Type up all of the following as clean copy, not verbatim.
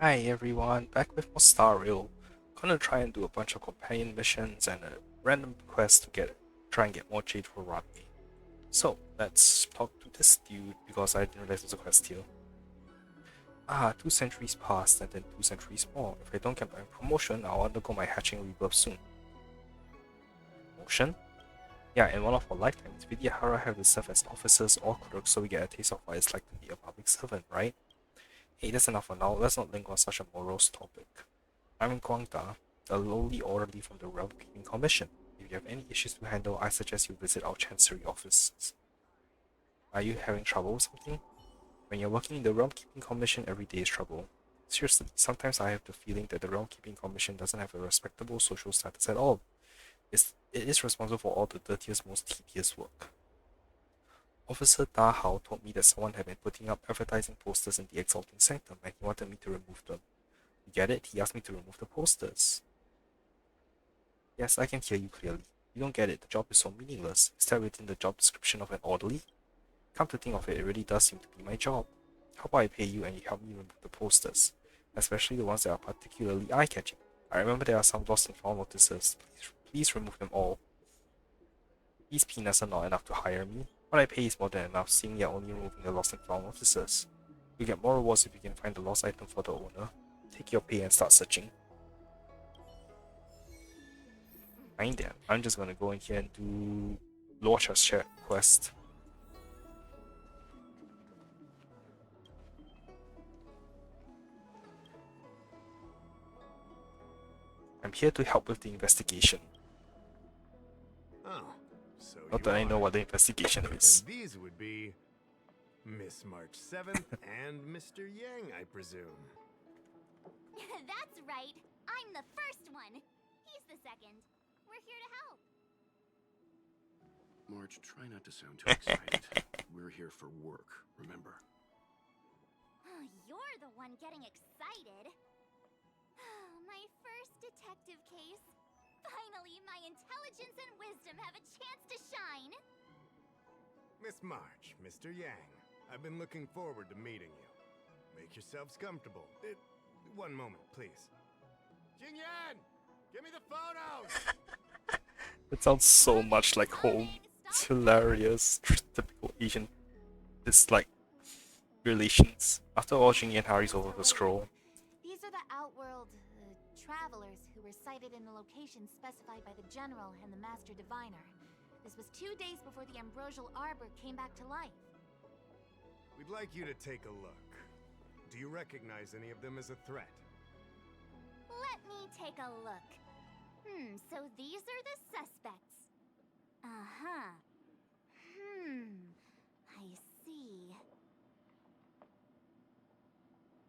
Hi everyone, back with more Star Rail. Gonna try and do a bunch of companion missions and a random quest to try and get more jade for Rodney. So let's talk to this dude because I didn't realize there's a quest here. 2 centuries passed and then 2 centuries more. If I don't get my promotion, I'll undergo my hatching rebirth soon. Promotion? Yeah, in one of our lifetimes, Vidyahara have to serve as officers or clerks so we get a taste of what it's like to be a public servant, right? Hey, that's enough for now. Let's not linger on such a morose topic. I'm Guangda, a lowly orderly from the Realm Keeping Commission. If you have any issues to handle, I suggest you visit our Chancery offices. Are you having trouble with something? When you're working in the Realm Keeping Commission, every day is trouble. Seriously, sometimes I have the feeling that the Realm Keeping Commission doesn't have a respectable social status at all. It is responsible for all the dirtiest, most tedious work. Officer Da Hao told me that someone had been putting up advertising posters in the Exalting Sanctum and he wanted me to remove them. You get it? He asked me to remove the posters. Yes, I can hear you clearly. You don't get it, the job is so meaningless. Is that within the job description of an orderly? Come to think of it, it really does seem to be my job. How about I pay you and you help me remove the posters? Especially the ones that are particularly eye-catching. I remember there are some lost and found notices. Please remove them all. These peanuts are not enough to hire me. What I pay is more than enough, seeing you're only removing the lost and found notices. You get more rewards if you can find the lost item for the owner. Take your pay and start searching. Fine then, I'm just gonna go in here and do Lorcha's share quest. I'm here to help with the investigation. Oh, so Not that I know what the investigation is. And these would be Miss March 7th and Mr. Yang, I presume. That's right. I'm the first one. He's the second. We're here to help. March, try not to sound too excited. We're here for work, remember? You're the one getting excited. My first detective case. Finally, my intelligence and wisdom have a chance to shine. Miss March, Mr. Yang, I've been looking forward to meeting you. Make yourselves comfortable. One moment, please. Jingyan! Give me the photos! It sounds so much like home. It's hilarious. Typical Asian dislike relations. After all, Jingyan hurries over the scroll. These are the Outworld travelers who were sighted in the location specified by the General and the Master Diviner. This was 2 days before the Ambrosial Arbor came back to life. We'd like you to take a look. Do you recognize any of them as a threat? Let me take a look. So these are the suspects. Uh-huh. I see.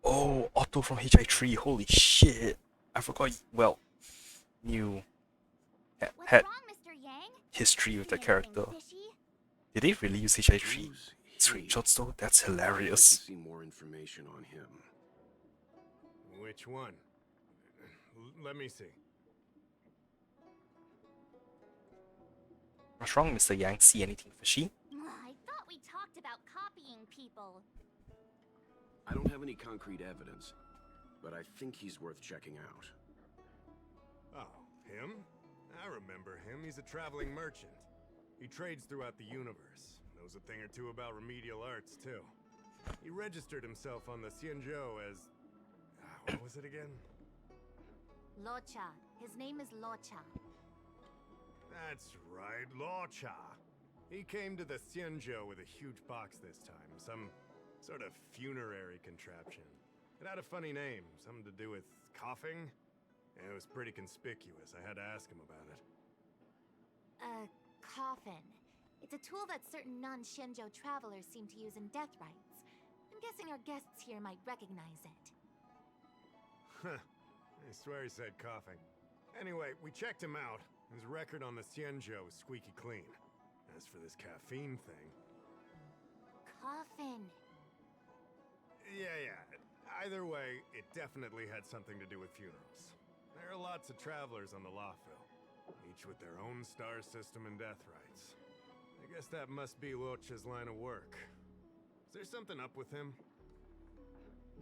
Oh, Otto from HI3. Holy shit. I forgot. Well, knew had What's wrong, Mr. Yang? history with the See character. anything fishy? Did they really use HI3 Who's he? screenshots though? That's I'd like to hilarious. see more information on him. Which one? Let me see. What's wrong, Mr. Yang? See anything fishy? I thought we talked about copying people. I don't have any concrete evidence, but I think he's worth checking out. Oh, him? I remember him. He's a traveling merchant. He trades throughout the universe. Knows a thing or two about remedial arts, too. He registered himself on the Xianzhou as... what was it again? Locha. His name is Locha. That's right, Locha. He came to the Xianzhou with a huge box this time. Some sort of funerary contraption. It had a funny name, something to do with coughing. And it was pretty conspicuous. I had to ask him about it. A coffin. It's a tool that certain non-Shenzhou travelers seem to use in death rites. I'm guessing our guests here might recognize it. Huh. I swear he said coughing. Anyway, we checked him out. His record on the Xianzhou is squeaky clean. As for this caffeine thing... Coffin. Yeah. Either way, it definitely had something to do with funerals. There are lots of travelers on the Lawville, each with their own star system and death rites. I guess that must be Locha's line of work. Is there something up with him?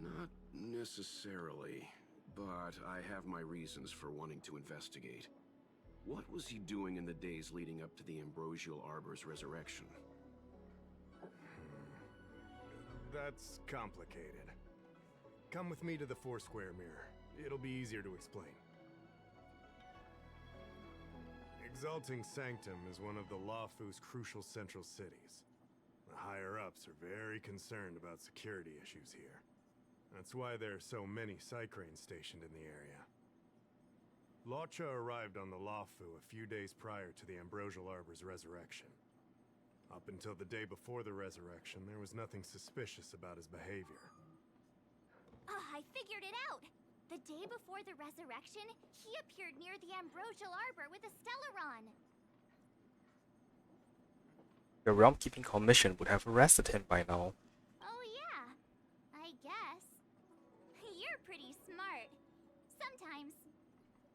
Not necessarily, but I have my reasons for wanting to investigate. What was he doing in the days leading up to the Ambrosial Arbor's resurrection? That's complicated. Come with me to the Foursquare Mirror. It'll be easier to explain. Exalting Sanctum is one of the Lawfu's crucial central cities. The higher-ups are very concerned about security issues here. That's why there are so many Psycranes stationed in the area. Lawcha arrived on the Lawfu a few days prior to the Ambrosial Arbor's resurrection. Up until the day before the resurrection, there was nothing suspicious about his behavior. I figured it out! The day before the resurrection, he appeared near the Ambrosial Arbor with a Stellaron. The Realm Keeping Commission would have arrested him by now. Oh yeah, I guess. You're pretty smart. Sometimes.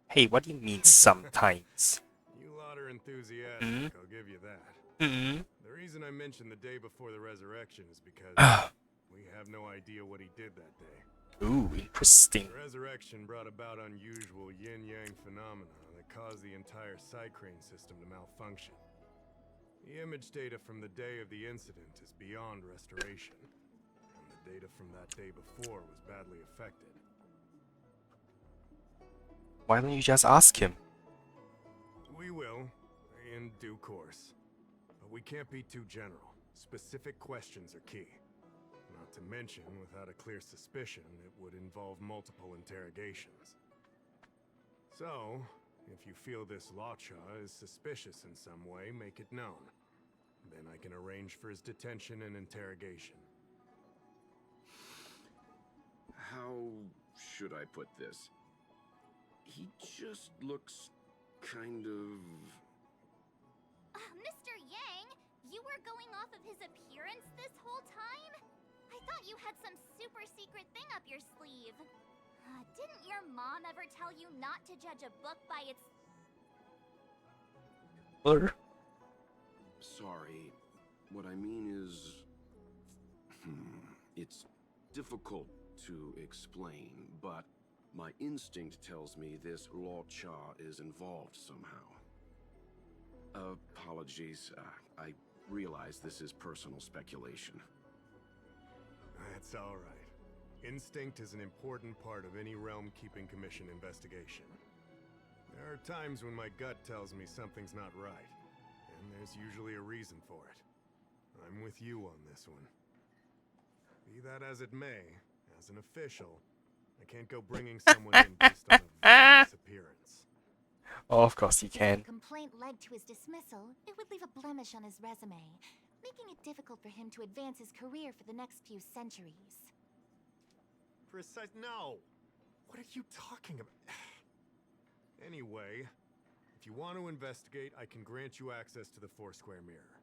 Hey, what do you mean sometimes? You lot are enthusiastic, I'll give you that. Hmm. The reason I mentioned the day before the resurrection is because we have no idea what he did that day. Ooh, interesting. The resurrection brought about unusual yin-yang phenomena that caused the entire Psycrane system to malfunction. The image data from the day of the incident is beyond restoration, and the data from that day before was badly affected. Why don't you just ask him? We will, in due course. But we can't be too general. Specific questions are key. Not to mention, without a clear suspicion, it would involve multiple interrogations. So, if you feel this Lawcha is suspicious in some way, make it known. Then I can arrange for his detention and interrogation. How should I put this? He just looks kind of... Mr. Yang, you were going off of his appearance this whole time? I thought you had some super secret thing up your sleeve. Didn't your mom ever tell you not to judge a book by its... Or Sorry. What I mean is... It's difficult to explain, but my instinct tells me this Lawcha is involved somehow. Apologies. I realize this is personal speculation. That's all right. Instinct is an important part of any Realm Keeping Commission investigation. There are times when my gut tells me something's not right, and there's usually a reason for it. I'm with you on this one. Be that as it may, as an official, I can't go bringing someone in based on a various appearance. oh, of course you can. If the complaint led to his dismissal, it would leave a blemish on his resume, making it difficult for him to advance his career for the next few centuries. Precise? No! What are you talking about? Anyway, if you want to investigate, I can grant you access to the Foursquare Mirror.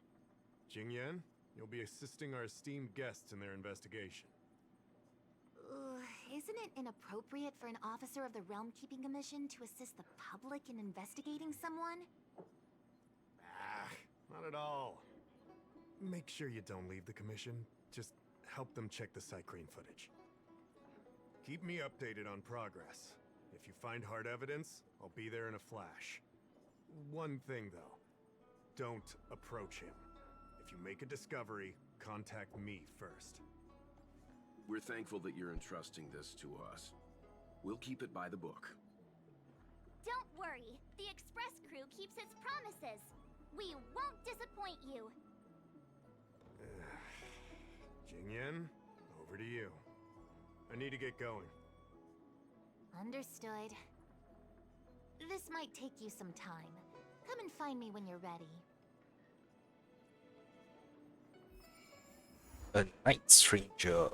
Jingyan, you'll be assisting our esteemed guests in their investigation. Isn't it inappropriate for an officer of the Realm Keeping Commission to assist the public in investigating someone? Not at all. Make sure you don't leave the commission. Just help them check the Psycrane footage. Keep me updated on progress. If you find hard evidence, I'll be there in a flash. One thing, though. Don't approach him. If you make a discovery, contact me first. We're thankful that you're entrusting this to us. We'll keep it by the book. Don't worry, the Express crew keeps its promises. We won't disappoint you. Jingyan, over to you. I need to get going. Understood. This might take you some time. Come and find me when you're ready. A night stranger.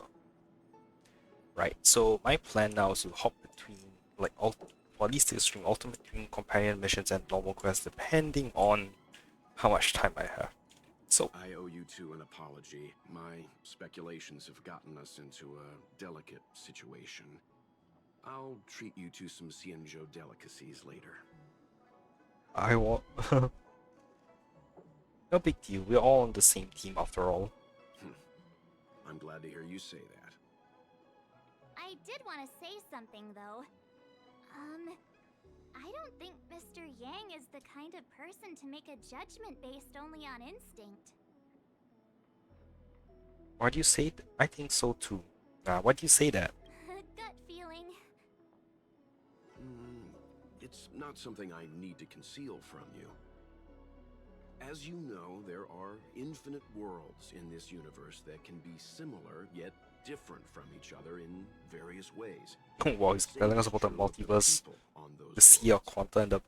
Right, so my plan now is to hop between, like, or at least this string ultimate dream, companion missions, and normal quests, depending on how much time I have. So, I owe you two an apology. My speculations have gotten us into a delicate situation. I'll treat you to some Xianzhou delicacies later. I want. No big deal, we're all on the same team after all. I'm glad to hear you say that. I I did want to say something, though. I don't think Mr. Yang is the kind of person to make a judgment based only on instinct. Why do you say that? I think so too. Why do you say that? Gut feeling. It's not something I need to conceal from you. As you know, there are infinite worlds in this universe that can be similar, yet different from each other in various ways. Wow, he's telling us about the multiverse, the sea of quanta, and the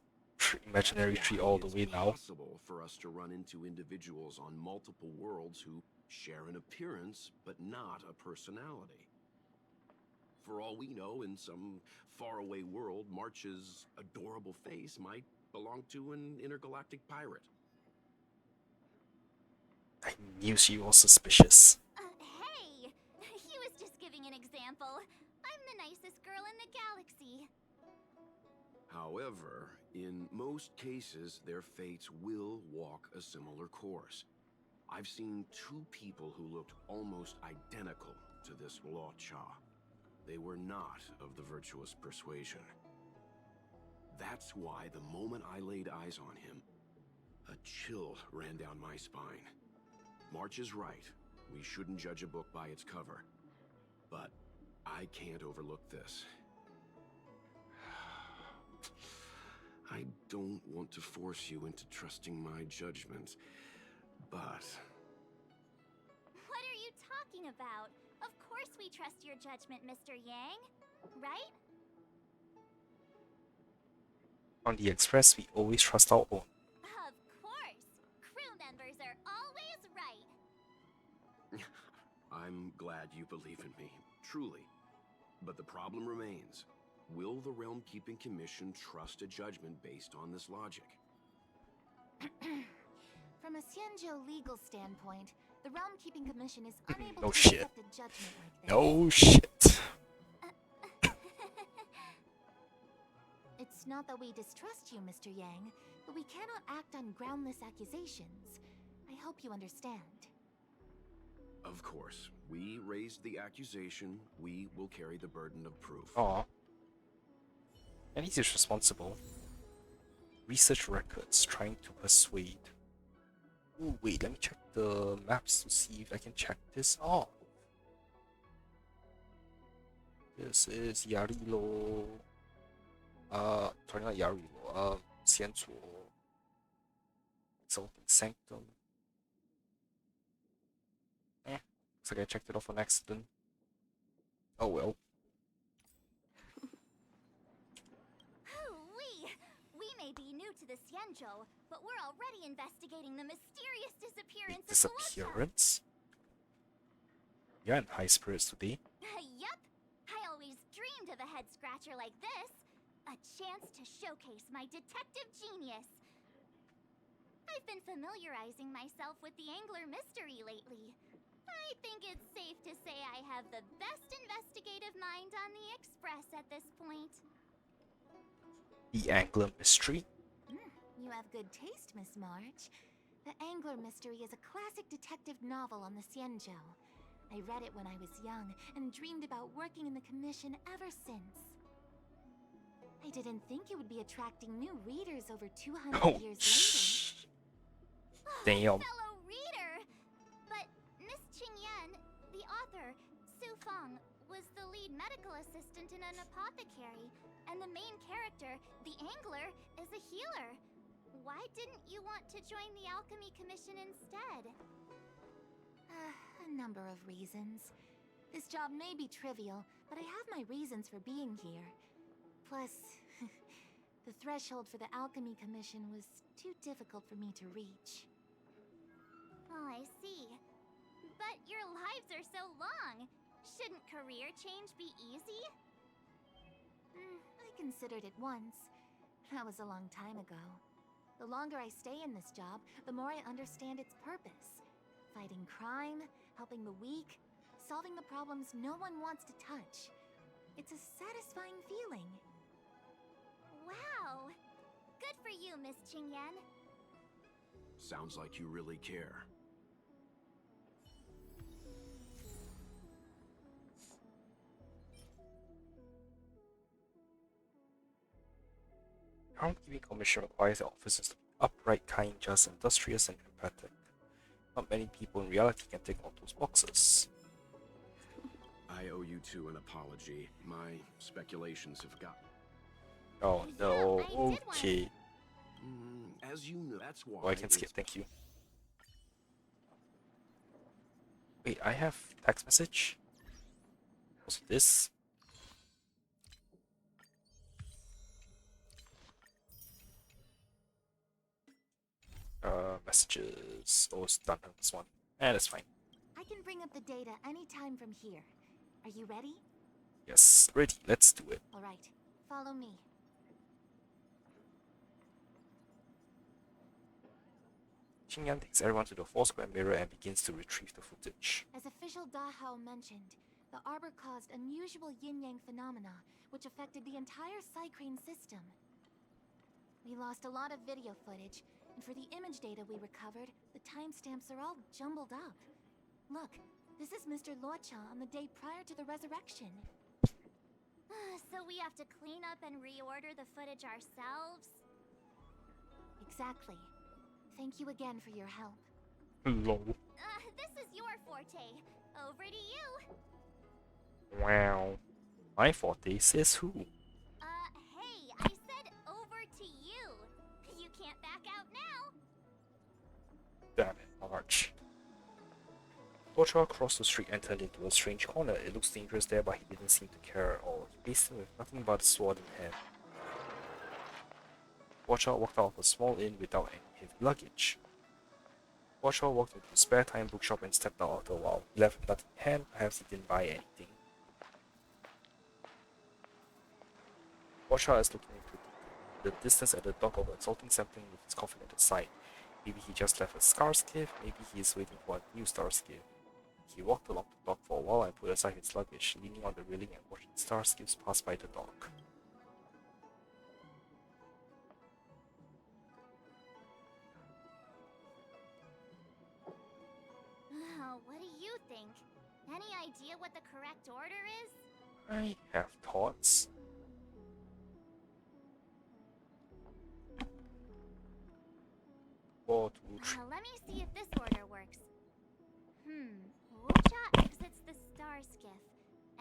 imaginary tree all the way now. It's possible for us to run into individuals on multiple worlds who share an appearance, but not a personality. For all we know, in some faraway world, March's adorable face might belong to an intergalactic pirate. I knew she was suspicious. Hey! He was just giving an example. I'm the nicest girl in the galaxy. However, in most cases, their fates will walk a similar course. I've seen two people who looked almost identical to this Law Cha. They were not of the virtuous persuasion. That's why the moment I laid eyes on him, a chill ran down my spine. March is right. We shouldn't judge a book by its cover. But I can't overlook this. I don't want to force you into trusting my judgment, but... What are you talking about? Of course we trust your judgment, Mr. Yang. Right? On the Express, we always trust our own. Of course! Crew members are always right! I'm glad you believe in me, truly. But the problem remains. Will the Realm Keeping Commission trust a judgment based on this logic? From a Xianzhou legal standpoint, the Realm Keeping Commission is unable No to shit. accept a judgment like this. No shit. It's not that we distrust you, Mr. Yang, but we cannot act on groundless accusations. I hope you understand. Of course. We raised the accusation. We will carry the burden of proof. Aw. And he's responsible. Research records, trying to persuade. Ooh, wait, let me check the maps to see if I can check this off. This is Yarilo. Sorry, not Yarilo. Xianzuo. Exalted Sanctum. Looks like I checked it off on accident. Oh well. We may be new to the Xianzhou, but we're already investigating the mysterious disappearance of Disappearance? You're in high spirits today. Yup! I always dreamed of a head-scratcher like this. A chance to showcase my detective genius. I've been familiarizing myself with the Angler mystery lately. I think it's safe to say I have the best investigative mind on the Express at this point. The Angler mystery? You have good taste, Miss March. The Angler Mystery is a classic detective novel on the Xianzhou. I read it when I was young and dreamed about working in the commission ever since. I didn't think it would be attracting new readers over 200 years later. Damn. Fellow reader! But Miss Qingyan, the author, Su Feng, was the lead medical assistant in an apothecary, and the main character, the Angler, is a healer. Why didn't you want to join the Alchemy Commission instead? A number of reasons. This job may be trivial, but I have my reasons for being here. Plus, the threshold for the Alchemy Commission was too difficult for me to reach. Oh, I see. But your lives are so long. Shouldn't career change be easy? I considered it once. That was a long time ago. The longer I stay in this job, the more I understand its purpose. Fighting crime, helping the weak, solving the problems no one wants to touch. It's a satisfying feeling. Wow! Good for you, Miss Qingyan. Sounds like you really care. Groundkeeping commission requires the officers to be upright, kind, just, industrious, and empathetic. Not many people in reality can tick all those boxes. I owe you two an apology. My speculations have got... Oh Yeah, no, I did wanna- okay. As you know, that's why... Oh, I can skip, thank you. Wait, I have text message? Also this? Messages. Oh, it's done on this one. That's fine. I can bring up the data anytime from here. Are you ready? Yes, ready, let's do it. All right, follow me. Xingyan takes everyone to the four-square mirror and begins to retrieve the footage. As official Dahao mentioned, the arbor caused unusual yin-yang phenomena, which affected the entire Psycrane system. We lost a lot of video footage, and for the image data we recovered, the timestamps are all jumbled up. Look, this is Mr. Luocha on the day prior to the resurrection. So we have to clean up and reorder the footage ourselves? Exactly. Thank you again for your help. Lol. This is your forte. Over to you. Wow. My forte says who? Hey, I said over to you. You can't back out now. Damn it, March. Luocha crossed the street and turned into a strange corner. It looks dangerous there, but he didn't seem to care at all. He faced him with nothing but a sword in hand. Luocha walked out of a small inn without any heavy luggage. Luocha walked into a spare time bookshop and stepped out after a while. He left nothing in hand, perhaps he didn't buy anything. Luocha is looking into the distance at the dock of exalting something with his coffin at the side. Maybe he just left a scar skiff, maybe he is waiting for a new star skiff. He walked along the dock for a while and put aside his luggage, leaning on the railing and watching star skiffs pass by the dock. What do you think? Any idea what the correct order is? I have thoughts. What would Let me see if this order works. Luocha exits the star skiff,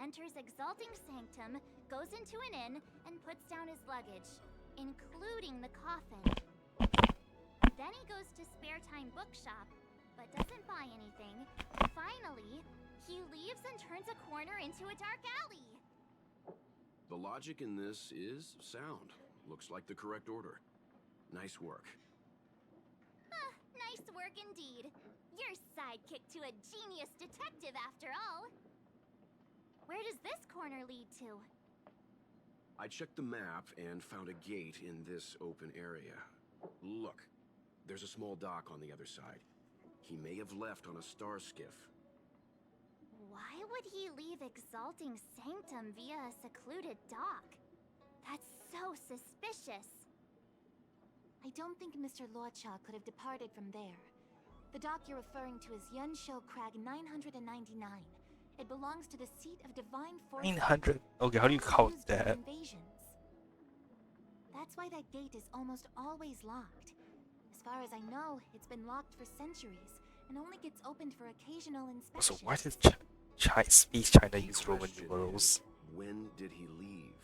enters Exalting Sanctum, goes into an inn, and puts down his luggage, including the coffin. Then he goes to Spare Time Bookshop, but doesn't buy anything. Finally, he leaves and turns a corner into a dark alley. The logic in this is sound. Looks like the correct order. Nice work. Nice work indeed. You're sidekick to a genius detective after all. Where does this corner lead to? I checked the map and found a gate in this open area. Look, there's a small dock on the other side. He may have left on a star skiff. Why would he leave Exalting Sanctum via a secluded dock? That's so suspicious. I don't think Mr. Luocha could have departed from there. The dock you're referring to is Yunsho Crag 999. It belongs to the seat of divine force. 900? Okay, how do you count used for that? Invasions. That's why that gate is almost always locked. As far as I know, it's been locked for centuries and only gets opened for occasional So inspections. why did Space China use Roman Question numerals? is, when did he leave?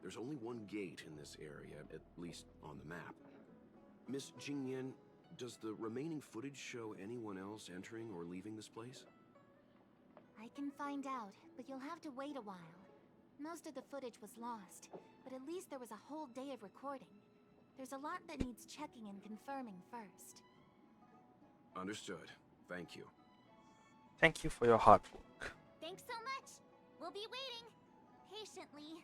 There's only one gate in this area, at least on the map. Miss Jingyan, does the remaining footage show anyone else entering or leaving this place? I can find out, but you'll have to wait a while. Most of the footage was lost, but at least there was a whole day of recording. There's a lot that needs checking and confirming first. Understood. Thank you. Thank you for your hard work. Thanks so much. We'll be waiting patiently.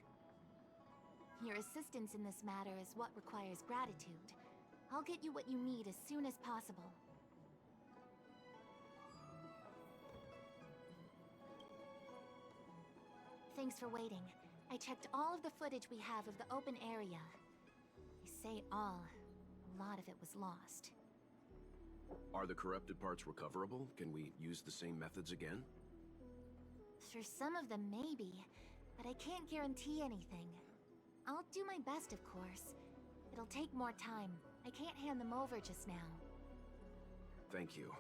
Your assistance in this matter is what requires gratitude. I'll get you what you need as soon as possible. Thanks for waiting. I checked all of the footage we have of the open area. I say all. A lot of it was lost. Are the corrupted parts recoverable? Can we use the same methods again? For some of them, maybe. But I can't guarantee anything. I'll do my best, of course. It'll take more time. I can't hand them over just now. Thank you.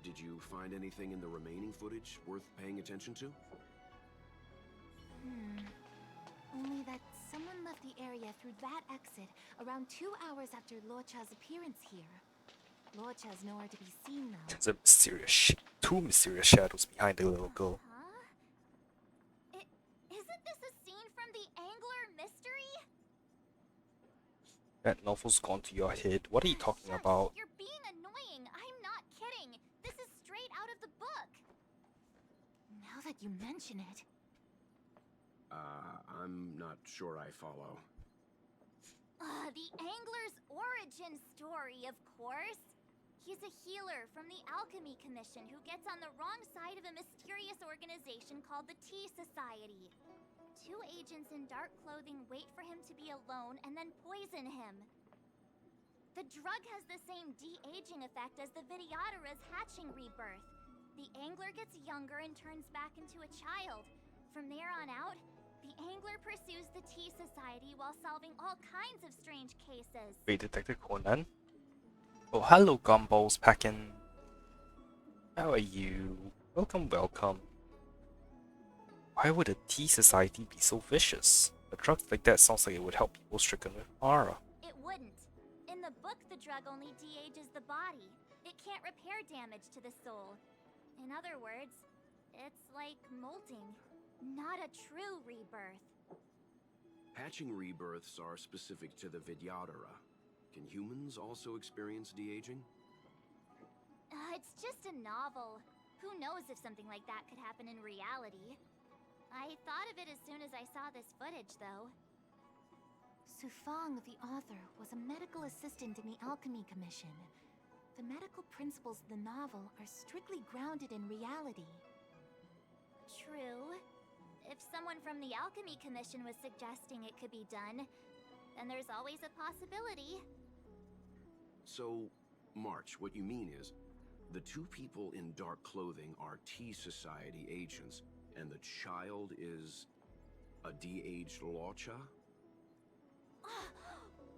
Did you find anything in the remaining footage worth paying attention to? Only that someone left the area through that exit around 2 hours after Luocha's appearance here. Luocha's nowhere to be seen though. There's a two mysterious shadows behind the little girl. Huh? Isn't this a scene from the Angler mystery? That novel's gone to your head. What are you talking Shush, about? You're being annoying. I'm not kidding. This is straight out of the book. Now that you mention it. I'm not sure I follow. The Angler's origin story, of course. He's a healer from the Alchemy Commission who gets on the wrong side of a mysterious organization called the Tea Society. 2 agents in dark clothing wait for him to be alone and then poison him. The drug has the same de-aging effect as the Vidyadhara's hatching rebirth. The Angler gets younger and turns back into a child. From there on out, the Angler pursues the Tea Society while solving all kinds of strange cases. Wait, Detective Conan? Oh, hello, Gumballs Packin'. How are you? Welcome, welcome. Why would a tea society be so vicious? A drug like that sounds like it would help people stricken with aura. It wouldn't. In the book, the drug only de-ages the body. It can't repair damage to the soul. In other words, it's like molting. Not a true rebirth. Hatching rebirths are specific to the Vidyadhara. Can humans also experience de-aging? It's just a novel. Who knows if something like that could happen in reality? I thought of it as soon as I saw this footage, though. Sufang, the author, was a medical assistant in the Alchemy Commission. The medical principles of the novel are strictly grounded in reality. True. If someone from the Alchemy Commission was suggesting it could be done, then there's always a possibility. So, March, what you mean is, the 2 people in dark clothing are Tea Society agents, and the child is a de-aged Luocha?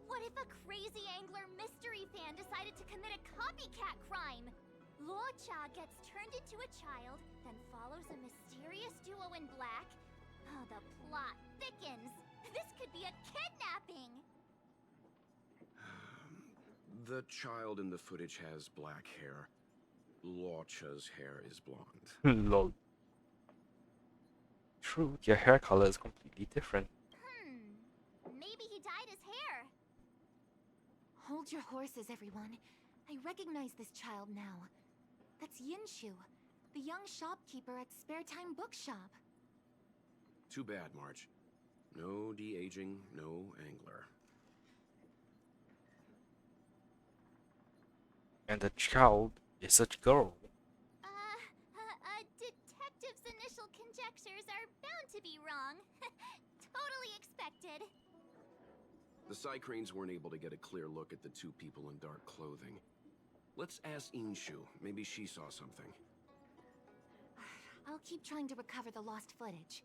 What if a crazy Angler mystery fan decided to commit a copycat crime? Luocha gets turned into a child, then follows a mysterious duo in black. Oh, the plot thickens. This could be a kidnapping! The child in the footage has black hair. Luocha's hair is blonde. Lol. True, your hair color is completely different. Maybe he dyed his hair. Hold your horses, everyone. I recognize this child now. That's Yinshu, the young shopkeeper at Spare Time Bookshop. Too bad, March. No de-aging, no Angler. And the child is a girl. A detective's initial conjectures are bound to be wrong. Totally expected. The Psycranes weren't able to get a clear look at the 2 people in dark clothing. Let's ask Inshu. Maybe she saw something. I'll keep trying to recover the lost footage.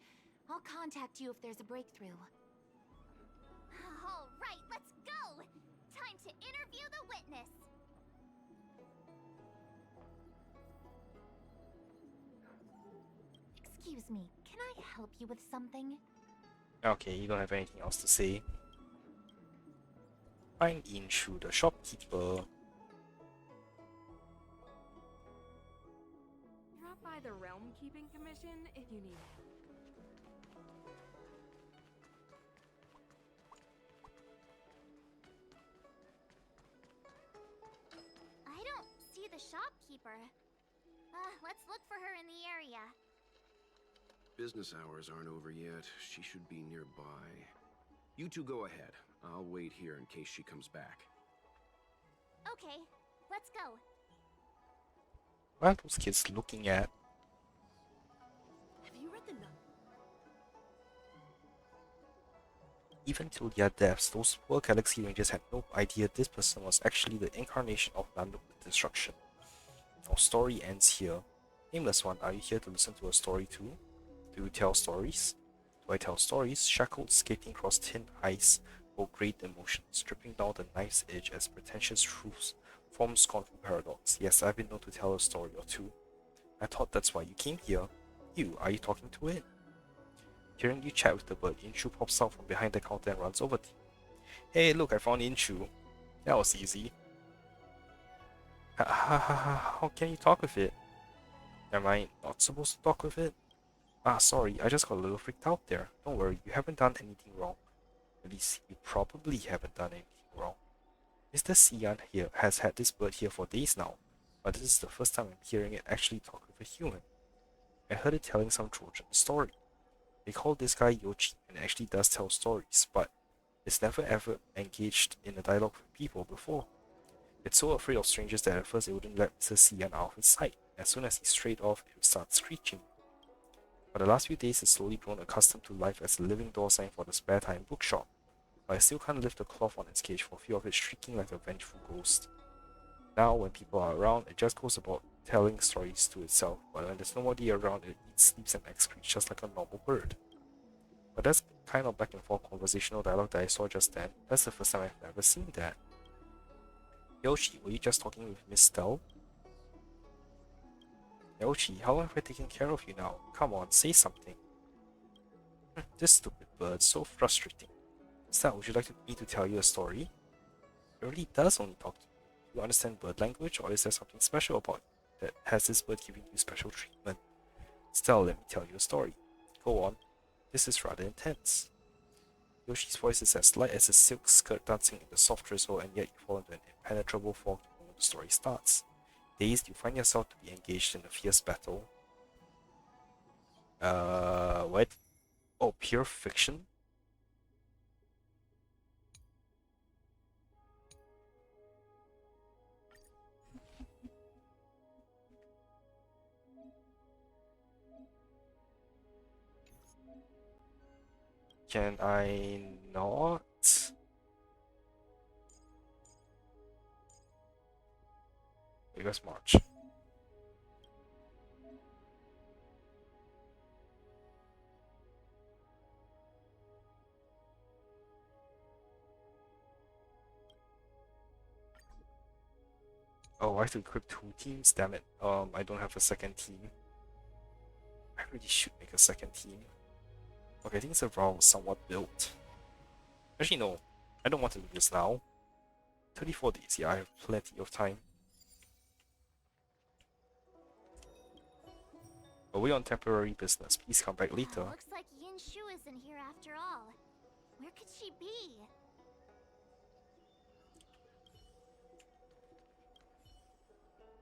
I'll contact you if there's a breakthrough. All right, let's go! Time to interview the witness. Excuse me, can I help you with something? Okay, you don't have anything else to say. Find Inshu, the shopkeeper. Drop by the Realm Keeping Commission if you need help. I don't see the shopkeeper. Let's look for her in the area. Business hours aren't over yet. She should be nearby. You 2 go ahead. I'll wait here in case she comes back. Okay, let's go. What are those kids looking at? Have you read the Even till their deaths, those poor Galaxy Rangers had no idea this person was actually the incarnation of Nanook the Destruction. Our story ends here. Nameless one, are you here to listen to a story too? Do you tell stories? Do I tell stories? Shackled skating across thin ice, great emotion, stripping down the knife's edge as pretentious truths form scornful paradox. Yes, I've been known to tell a story or two. I thought that's why you came here. You, are you talking to it? Hearing you chat with the bird, Inshu pops out from behind the counter and runs over to you. Hey, look, I found Inshu. That was easy. How can you talk with it? Am I not supposed to talk with it? Ah, sorry, I just got a little freaked out there. Don't worry, you haven't done anything wrong. At least, you probably haven't done anything wrong. Mr. Xian here has had this bird here for days now, but this is the first time I'm hearing it actually talk with a human. I heard it telling some Trojan story. They call this guy Yoshi and it actually does tell stories, but it's never ever engaged in a dialogue with people before. It's so afraid of strangers that at first it wouldn't let Mr. Xian out of its sight. As soon as he strayed off, it would start screeching. For the last few days, it's slowly grown accustomed to life as a living door sign for the spare time bookshop, but I still can't lift the cloth on its cage for fear of it shrieking like a vengeful ghost. Now, when people are around, it just goes about telling stories to itself, but when there's nobody around, it eats, sleeps, and excretes just like a normal bird. But that's kind of back and forth conversational dialogue that I saw just then. That's the first time I've ever seen that. Yoshi, were you just talking with Miss Stell? Yoshi, how long have I taken care of you now? Come on, say something. This stupid bird, so frustrating. Stell, would you like me to tell you a story? It really does only talk to you. Do you understand bird language, or is there something special about you that has this bird giving you special treatment? Stell, let me tell you a story. Go on. This is rather intense. Yoshi's voice is as light as a silk skirt dancing in the soft drizzle, and yet you fall into an impenetrable fog the moment the story starts. Dazed, you find yourself to be engaged in a fierce battle. What? Oh, pure fiction? Can I not? Let's march. Oh, I have to equip 2 teams? Damn it. I don't have a second team. I really should make a second team. Okay, I think it's around somewhat built. Actually, no. I don't want to do this now. 34 days, yeah, I have plenty of time. Away on temporary business. Please come back later. Looks like Yin Shu isn't here after all. Where could she be?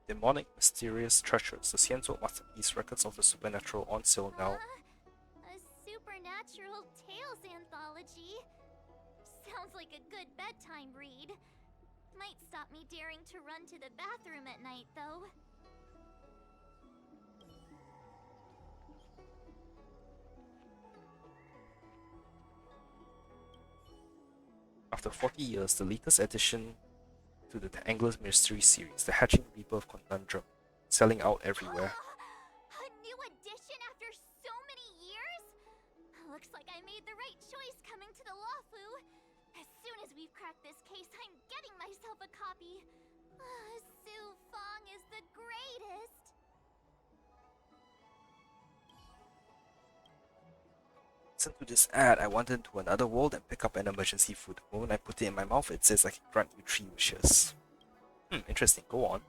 Demonic, mysterious, treacherous. The Xianzhou Masterpiece Records of the Supernatural on sale now. A supernatural tales anthology. Sounds like a good bedtime read. Might stop me daring to run to the bathroom at night, though. After 40 years, the latest addition to the Angler's Mystery series, The Hatching Rebirth Conundrum, selling out everywhere. A new edition after so many years? Looks like I made the right choice coming to the Lawfu. As soon as we've cracked this case, I'm getting myself a copy. Su Fong is the greatest. Listen to this ad. I wandered into another world and pick up an emergency food. The moment I put it in my mouth, it says I can grant you 3 wishes. Interesting. Go on.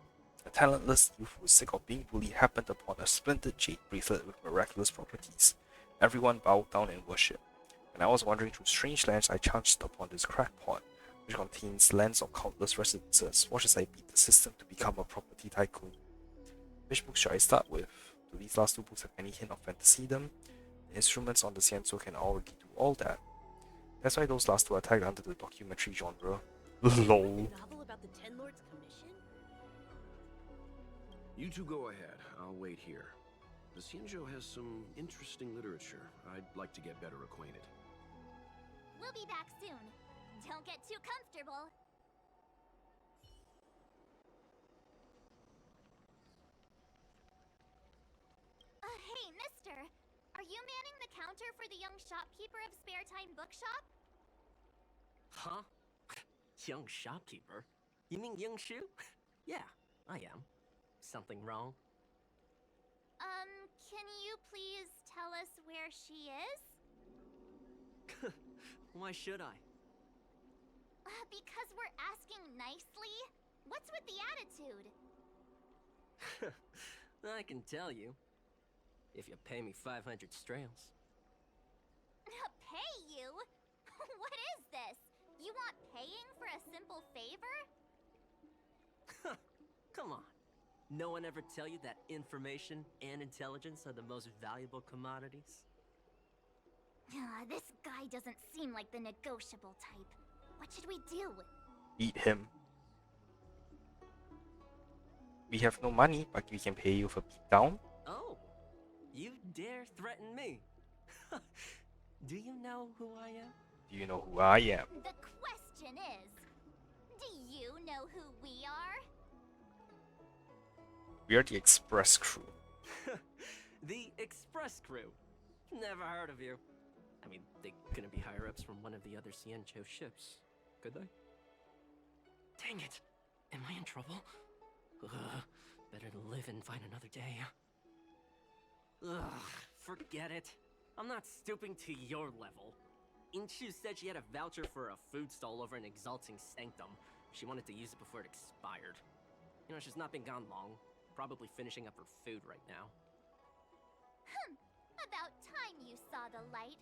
A talentless youth who was sick of being bullied happened upon a splendid jade bracelet with miraculous properties. Everyone bowed down in worship. When I was wandering through strange lands, I chanced upon this crackpot, which contains lands of countless residences. Watch as I beat the system to become a property tycoon. Which book should I start with? Do these last 2 books have any hint of fantasy in them? The instruments on the Xianzhou can already do all that. That's why those last 2 are tagged under the documentary genre. LOL. Novel about the Ten Lords Commission? You two go ahead. I'll wait here. The Xianzhou has some interesting literature. I'd like to get better acquainted. We'll be back soon. Don't get too comfortable. Hey, mister. Are you manning the counter for the young shopkeeper of Spare Time Bookshop? Huh? Young shopkeeper? You mean Young Shu? Yeah, I am. Something wrong? Can you please tell us where she is? Why should I? Because we're asking nicely? What's with the attitude? I can tell you. If you pay me 500 strails. Pay you? What is this? You want paying for a simple favor? Come on. No one ever tell you that information and intelligence are the most valuable commodities? This guy doesn't seem like the negotiable type. What should we do? Eat him. We have no money, but we can pay you for beatdown. Oh, you dare threaten me? Do you know who I am? Do you know who I am? The question is, do you know who we are? We are the Express crew. The Express Crew. Never heard of you. I mean, they couldn't be higher-ups from one of the other Xianzhou ships, could they? Dang it! Am I in trouble? Better to live and find another day. Forget it. I'm not stooping to your level. Inchu said she had a voucher for a food stall over in Exalting Sanctum. She wanted to use it before it expired. You know, she's not been gone long. Probably finishing up her food right now. About time you saw the light.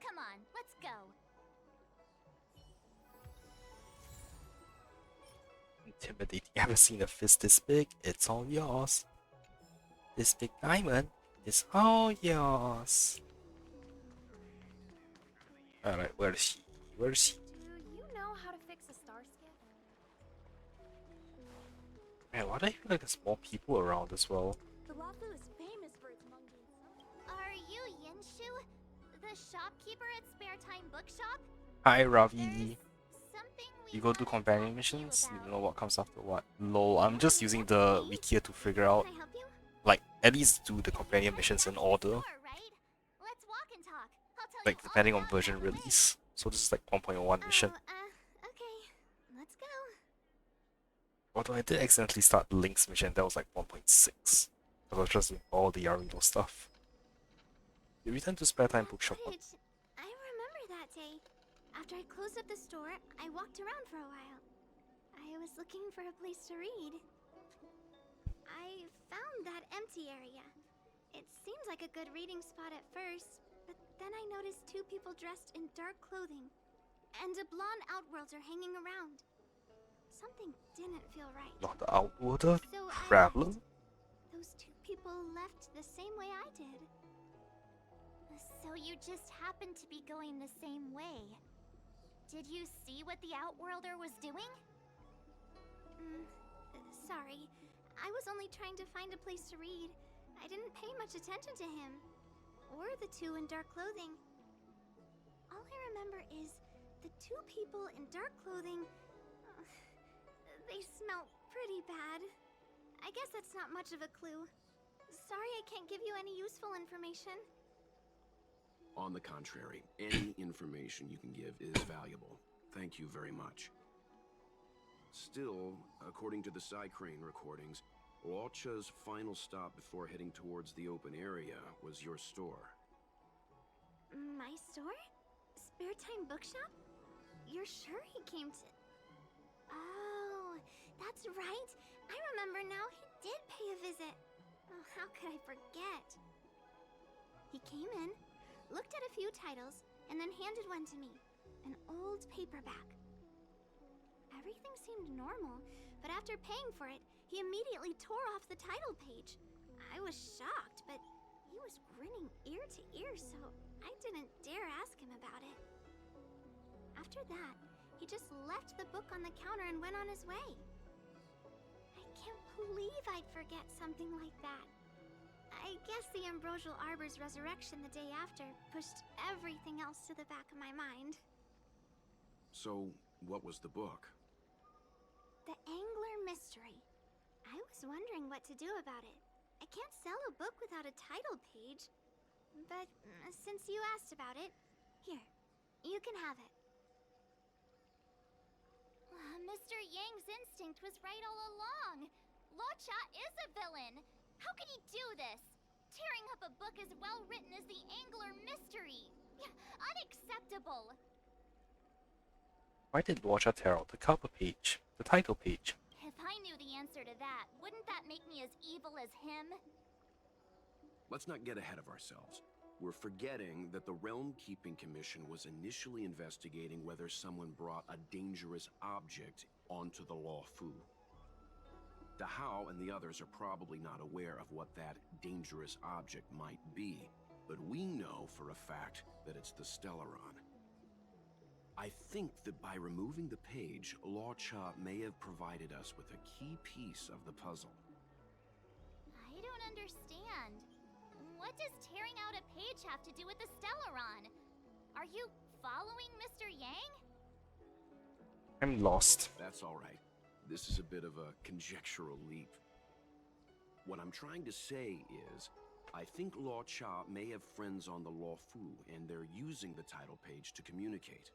Come on, let's go. Intimidating. Ever seen a fist this big? It's all yours. This big diamond is all yours. Alright, where is she? Where is she? Do you know how to fix a star skiff? Man, why do I feel like there's more people around as well? The Lafu is famous for its mundane stuff. Are you Yinshu? The shopkeeper at Spare Time Bookshop? Hi, Ravi. There's something we You go do wanna companion talk to you missions? You about. don't know what comes after what. Lol, I'm just using the wiki to figure out, Can I help you? like, at least do the companion missions in order, Sure, right? Let's walk and talk. I'll tell like, you all depending on about version that way. release. So this is like 1.1 mission. Okay. Let's go. Although I did accidentally start the Link's mission, that was like 1.6. Because I was just doing all the Yaruto stuff. You return to Spare Time Bookshop. Footage. I remember that day. After I closed up the store, I walked around for a while. I was looking for a place to read. I found that empty area. It seemed like a good reading spot at first, but then I noticed two people dressed in dark clothing, and a blonde outworlder hanging around. Something didn't feel right. Not the Outworlder? So I Traveler? left. Those two people left the same way I did. So you just happened to be going the same way. Did you see what the Outworlder was doing? Sorry. I was only trying to find a place to read. I didn't pay much attention to him. Or the two in dark clothing. All I remember is the two people in dark clothing... they smell pretty bad. I guess that's not much of a clue. Sorry I can't give you any useful information. On the contrary, any information you can give is valuable. Thank you very much. Still, according to the Crane recordings, Luocha's final stop before heading towards the open area was your store. My store? Spare Time Bookshop? You're sure he came to... Oh, that's right. I remember now, he did pay a visit. Oh, how could I forget? He came in, looked at a few titles, and then handed one to me. An old paperback. Everything seemed normal, but after paying for it, he immediately tore off the title page. I was shocked, but he was grinning ear to ear, so I didn't dare ask him about it. After that, he just left the book on the counter and went on his way. I can't believe I'd forget something like that. I guess the Ambrosial Arbor's resurrection the day after pushed everything else to the back of my mind. So, what was the book? The Angler Mystery. I was wondering what to do about it. I can't sell a book without a title page. But since you asked about it, here, you can have it. Mr. Yang's instinct was right all along. Locha is a villain. How could he do this? Tearing up a book as well written as the Angler Mystery. Unacceptable. Why did Watcha tear out the cover page, the title page? If I knew the answer to that, wouldn't that make me as evil as him? Let's not get ahead of ourselves. We're forgetting that the Realm Keeping Commission was initially investigating whether someone brought a dangerous object onto the Law Fu. Dahao and the others are probably not aware of what that dangerous object might be, but we know for a fact that it's the Stellaron. I think that by removing the page, Locha may have provided us with a key piece of the puzzle. I don't understand. What does tearing out a page have to do with the Stellaron? Are you following Mr. Yang? I'm lost. That's all right. This is a bit of a conjectural leap. What I'm trying to say is, I think Locha may have friends on the Law Fu, and they're using the title page to communicate.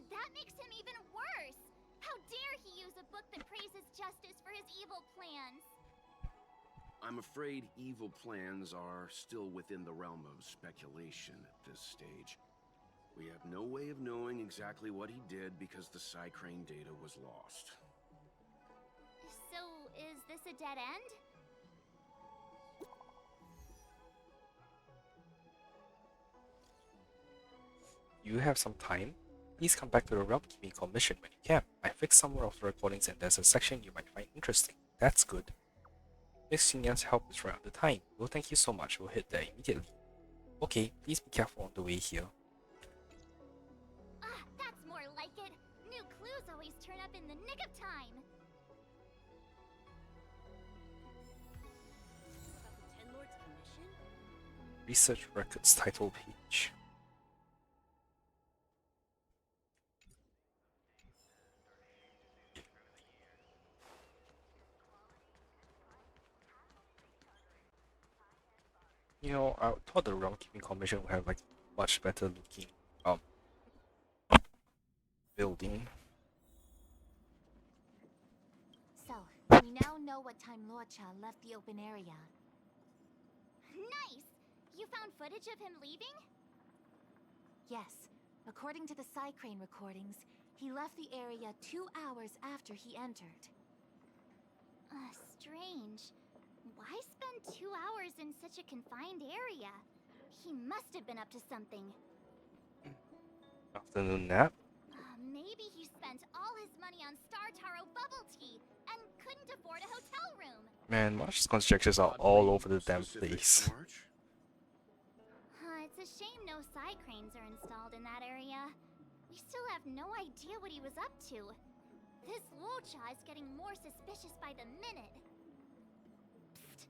That makes him even worse! How dare he use a book that praises justice for his evil plans? I'm afraid evil plans are still within the realm of speculation at this stage. We have no way of knowing exactly what he did because the Psycrane data was lost. So, is this a dead end? You have some time? Please come back to the Realm Keeping Commission when you can. I fixed some of the recordings and there's a section you might find interesting. That's good. Miss Xinyan's help is right on the time. Well, thank you so much. We'll hit there immediately. Okay, please be careful on the way here. Ah, that's more like it. New clues always turn up in the nick of time. About the Ten Lords Commission? Research records title page. You know, I thought the Realm Keeping Commission would have like much better looking building. So, we now know what time Locha left the open area. Nice! You found footage of him leaving? Yes, according to the Psycrane recordings, he left the area 2 hours after he entered. Strange. Why spend 2 hours in such a confined area? He must have been up to something. Afternoon nap. Maybe he spent all his money on Star Taro bubble tea and couldn't afford a hotel room. Man, Marsh's conjectures are all over the damn Specific, place. March? It's a shame no Psycranes are installed in that area. We still have no idea what he was up to. This Locha is getting more suspicious by the minute. Psst.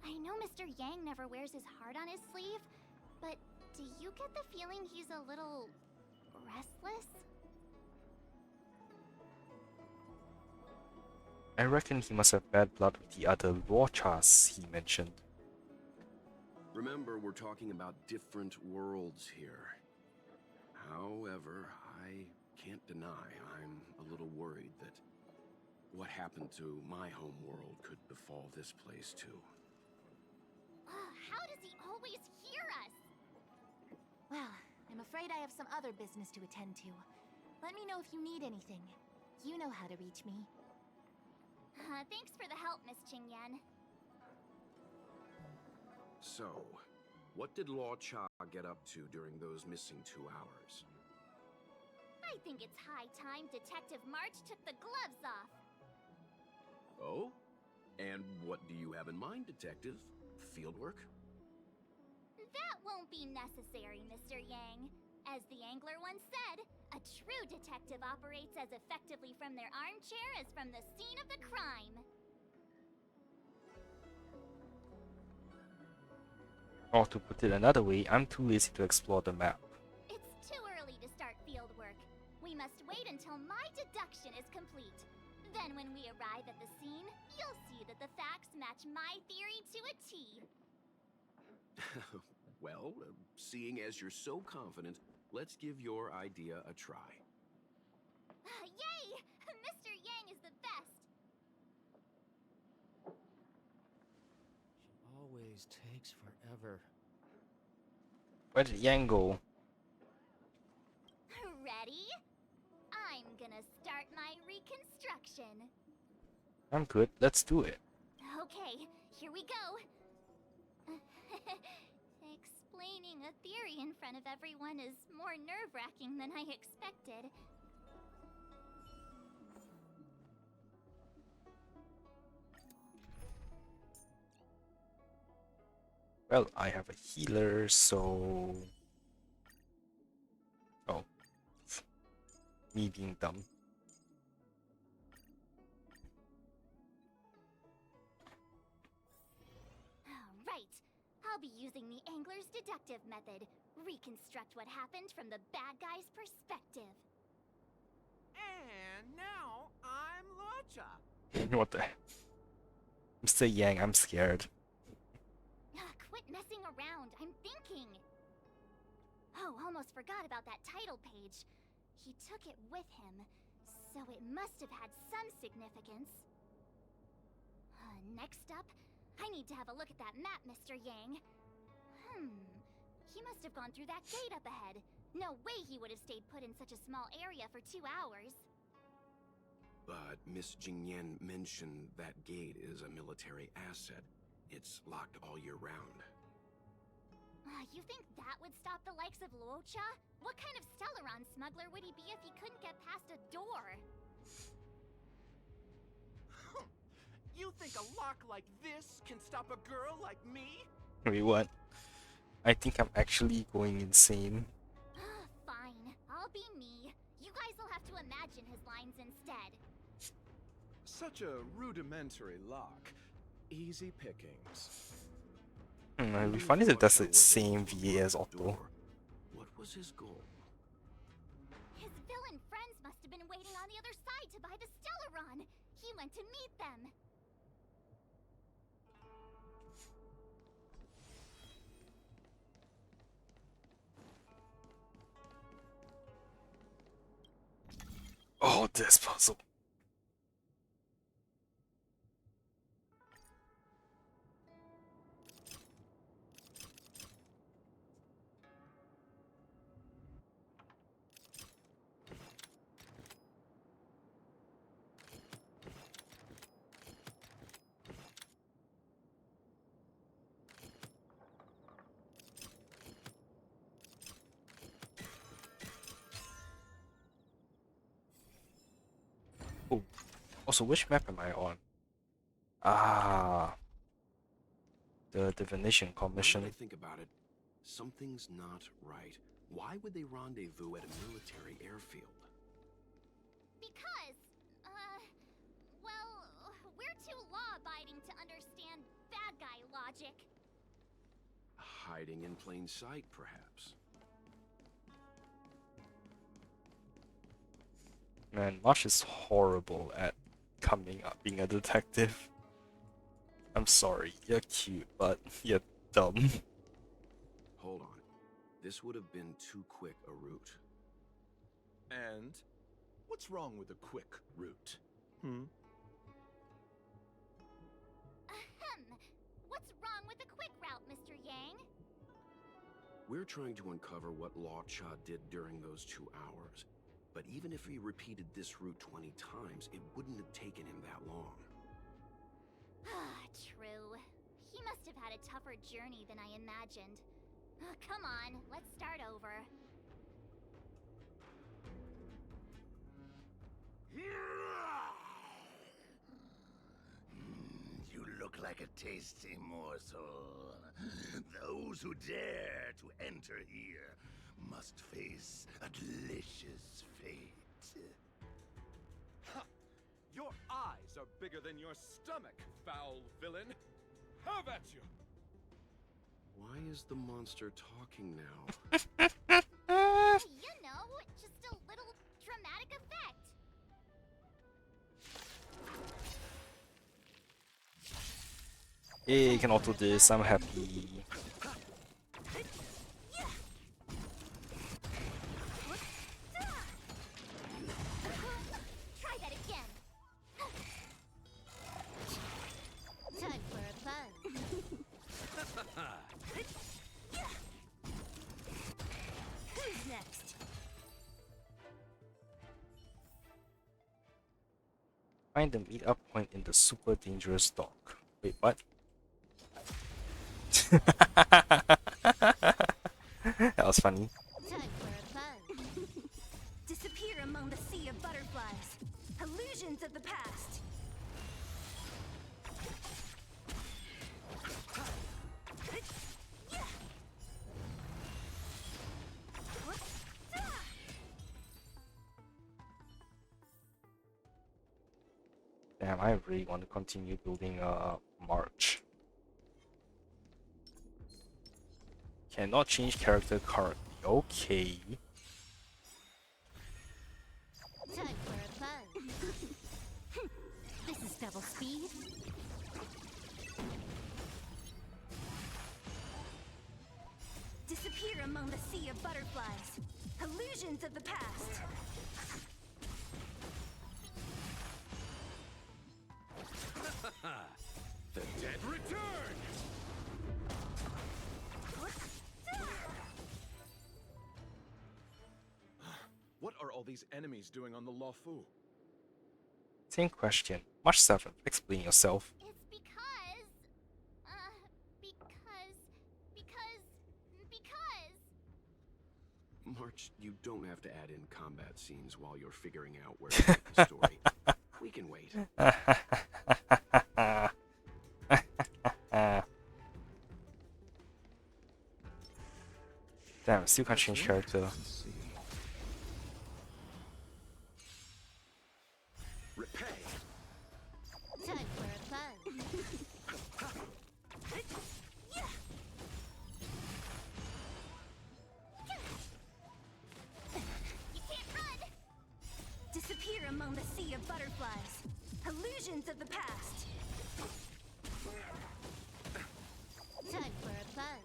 I know Mr. Yang never wears his heart on his sleeve, but do you get the feeling he's a little restless? I reckon he must have bad blood with the other Lochas he mentioned. Remember, we're talking about different worlds here. However, I can't deny I'm a little worried that what happened to my home world could befall this place too. How does he always hear us? Well, I'm afraid I have some other business to attend to. Let me know if you need anything. You know how to reach me. Thanks for the help, Miss Qingyan. So, what did Locha get up to during those missing 2 hours? I think it's high time Detective March took the gloves off. Oh? And what do you have in mind, Detective? Fieldwork? That won't be necessary, Mr. Yang. As the angler once said, a true detective operates as effectively from their armchair as from the scene of the crime. Or to put it another way, I'm too lazy to explore the map. It's too early to start field work. We must wait until my deduction is complete. Then when we arrive at the scene, you'll see that the facts match my theory to a T. Well, seeing as you're so confident, let's give your idea a try. Yay! always takes forever. Where did Yang go? Ready? I'm gonna start my reconstruction. I'm good. Let's do it. Okay, here we go. Explaining a theory in front of everyone is more nerve-wracking than I expected. Well, I have a healer, so... Oh. Me being dumb. Right. I'll be using the angler's deductive method. Reconstruct what happened from the bad guy's perspective. And now I'm Locha. What the heck? Mr. Yang, I'm scared. Quit messing around. I'm thinking. Oh, almost forgot about that title page. He took it with him, so it must have had some significance. Next up, I need to have a look at that map, Mr. Yang. He must have gone through that gate up ahead. No way he would have stayed put in such a small area for 2 hours. But Miss Jingyan mentioned that gate is a military asset. It's locked all year round. You think that would stop the likes of Luocha? What kind of Stellaron smuggler would he be if he couldn't get past a door? You think a lock like this can stop a girl like me? Wait, what? I think I'm actually going insane. Fine, I'll be me. You guys will have to imagine his lines instead. Such a rudimentary lock. Easy pickings. It'd be funny if that's the same VA as Otto. What was his goal? His villain friends must have been waiting on the other side to buy the Stellaron. He went to meet them. Oh, this puzzle. Oh, also, which map am I on? Ah, the Divination Now that Commission. I think about it, something's not right. Why would they rendezvous at a military airfield? Because, well, we're too law-abiding to understand bad guy logic. Hiding in plain sight, perhaps. Man, Marsh is horrible at coming up being a detective. I'm sorry, you're cute, but you're dumb. Hold on. This would have been too quick a route. And what's wrong with a quick route? Ahem. What's wrong with the quick route, Mr. Yang? We're trying to uncover what Law Cha did during those 2 hours. But even if he repeated this route 20 times, it wouldn't have taken him that long. True. He must have had a tougher journey than I imagined. Come on, let's start over. You look like a tasty morsel. Those who dare to enter here must face a delicious fate. Your eyes are bigger than your stomach, foul villain. Have at you! Why is the monster talking now? You know, just a little dramatic effect. Hey, you can auto this, I'm happy. Try that again. Time for a buzz. Find the meet-up point in the super dangerous dock. Wait, what? That was funny. Time for a fun. Disappear among the sea of butterflies. Illusions of the past. Damn, I really want to continue building a march. Cannot change character currently. Okay. Time for a fun. This is double speed. Disappear among the sea of butterflies. Illusions of the past. The dead return! What are all these enemies doing on the Lawfu? Same question. March 7th. Explain yourself. It's because... because... March, you don't have to add in combat scenes while you're figuring out where to take the story. We can wait. Damn, still can't change character. Let's see. Repay. Time for a fun. You can't run! Disappear among the sea of butterflies. Illusions of the past. Time for a fun.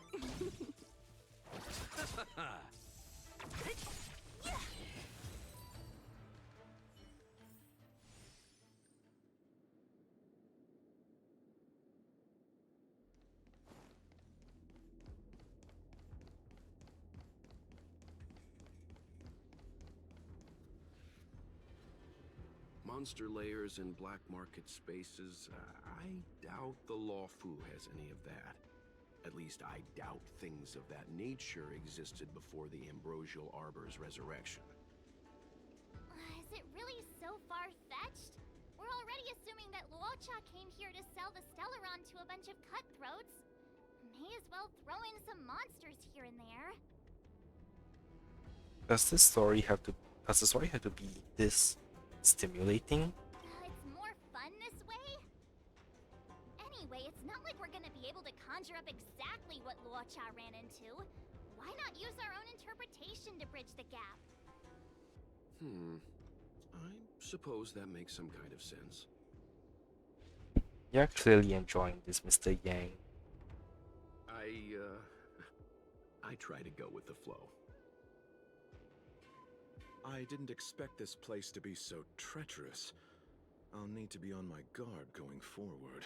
Monster layers and black market spaces. I doubt the Lawfu has any of that. At least I doubt things of that nature existed before the Ambrosial Arbor's resurrection. Is it really so far-fetched? We're already assuming that Luocha came here to sell the Stellaron to a bunch of cutthroats. May as well throw in some monsters here and there. Does the story have to be this stimulating? It's more fun this way? Anyway, it's not like we're gonna be able to conjure up exactly what Luocha ran into. Why not use our own interpretation to bridge the gap? I suppose that makes some kind of sense. You're clearly enjoying this, Mr. Yang. I try to go with the flow. I didn't expect this place to be so treacherous. I'll need to be on my guard going forward.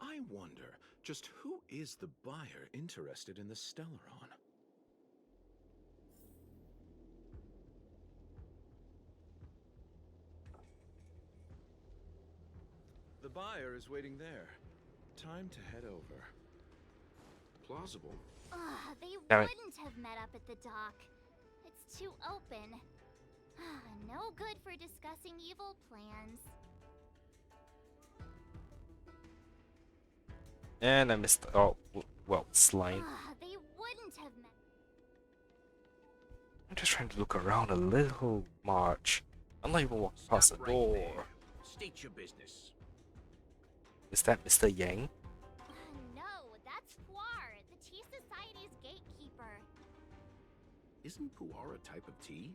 I wonder, just who is the buyer interested in the Stellaron? The buyer is waiting there. Time to head over. Plausible. Ugh, they Damn it. wouldn't have met up at the dock. It's too open. No good for discussing evil plans. And I missed. Oh, well, slime. They wouldn't have met. I'm just trying to look around a little, March. I'm not even walking past the Stop right door. there. State your business. Is that Mr. Yang? No, that's Puar, the Tea Society's gatekeeper. Isn't Puar a type of tea?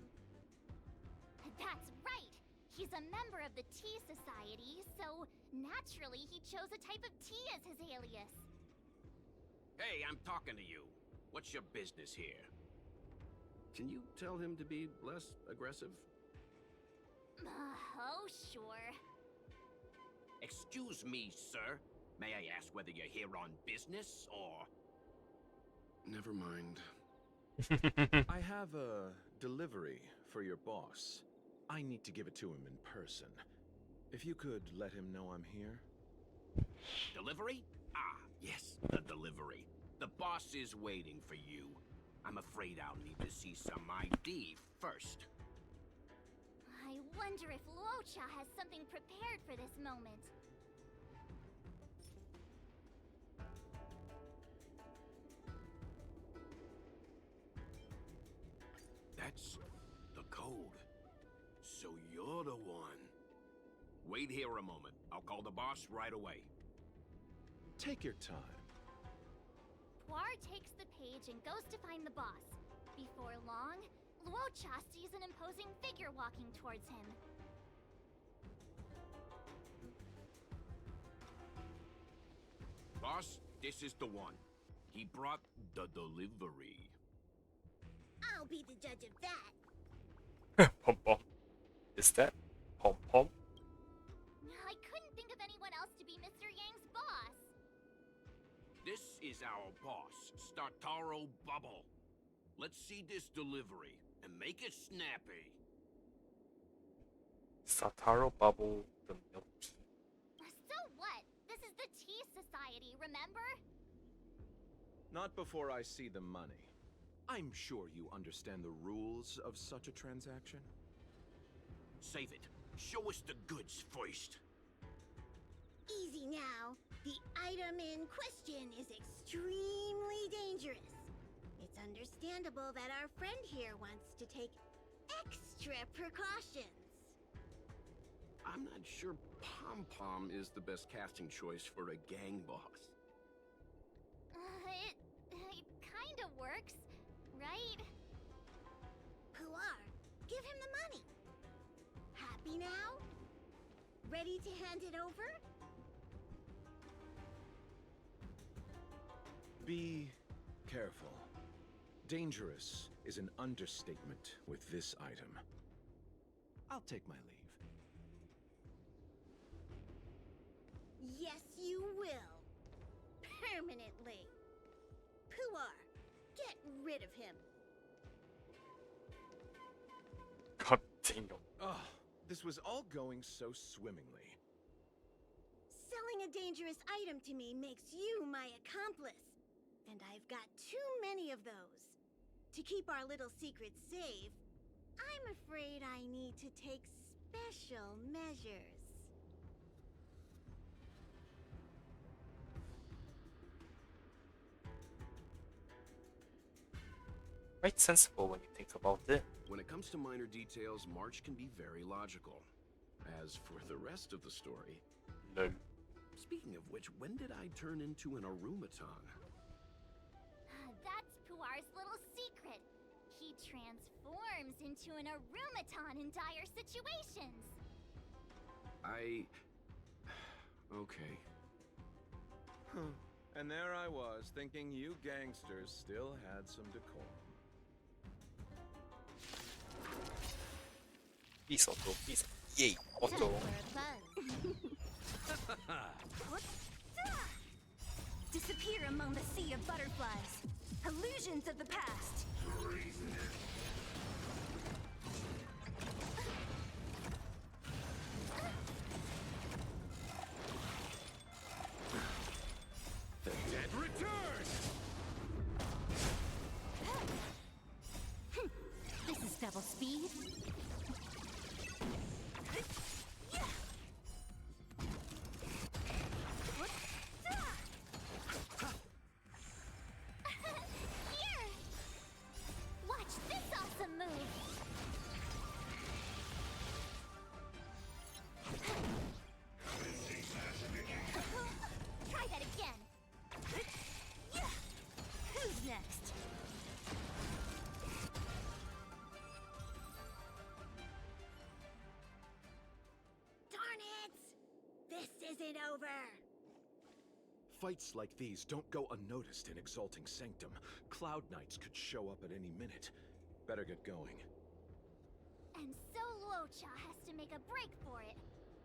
That's right. He's a member of the Tea Society, so naturally he chose a type of tea as his alias. Hey, I'm talking to you. What's your business here? Can you tell him to be less aggressive? Oh, sure. Excuse me, sir. May I ask whether you're here on business or... Never mind. I have a delivery for your boss. I need to give it to him in person. If you could let him know I'm here. Delivery? Ah, yes, the delivery. The boss is waiting for you. I'm afraid I'll need to see some ID first. I wonder if Luocha has something prepared for this moment. That's the code. So you're the one. Wait here a moment. I'll call the boss right away. Take your time. Puar takes the page and goes to find the boss. Before long, Luocha sees an imposing figure walking towards him. Boss, this is the one. He brought the delivery. I'll be the judge of that. Pom pom. Is that pom pom? I couldn't think of anyone else to be Mr. Yang's boss. This is our boss, Startaro Bubble. Let's see this delivery and make it snappy. Sataro Bubble the milk tea. So what? This is the Tea Society, remember? Not before I see the money. I'm sure you understand the rules of such a transaction. Save it. Show us the goods first. Easy now. The item in question is extremely dangerous. It's understandable that our friend here wants to take extra precautions. I'm not sure Pom Pom is the best casting choice for a gang boss. It kind of works, right? Puar, give him the money. Happy now? Ready to hand it over? Be careful. Dangerous is an understatement with this item. I'll take my leave. Yes, you will. Permanently. Puar, get rid of him. God damn. Oh, this was all going so swimmingly. Selling a dangerous item to me makes you my accomplice. And I've got too many of those. To keep our little secret safe, I'm afraid I need to take special measures. Quite sensible when you think about it. When it comes to minor details, March can be very logical. As for the rest of the story... No. Speaking of which, when did I turn into an Arumaton? That's Puar's little secret. He transforms into an Arumaton in dire situations. Okay. Huh. And there I was, thinking you gangsters still had some decorum. Peace, Otto. Peace. Yay, Otto. Disappear among the sea of butterflies. Illusions of the past. The dead return! This is double speed. Here! Watch this awesome move! Try that again! Who's next? Darn it! This isn't over! Fights like these don't go unnoticed in Exalting Sanctum. Cloud Knights could show up at any minute. Better get going. And so Luocha has to make a break for it.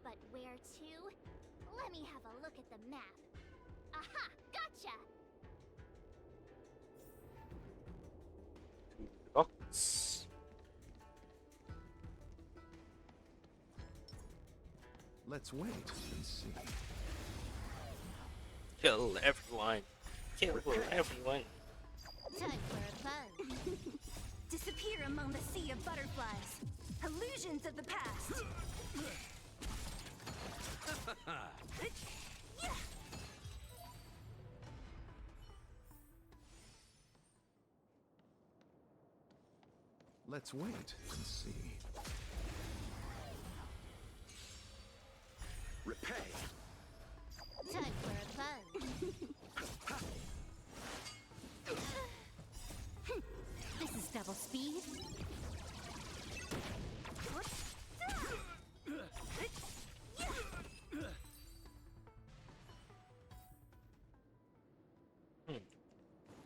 But where to? Let me have a look at the map. Aha! Gotcha! To the docks. Let's wait and see. Kill everyone. Kill everyone. Time for a fun. Disappear among the sea of butterflies. Illusions of the past. Let's wait and see. Repay! Time for a fun. This is double speed.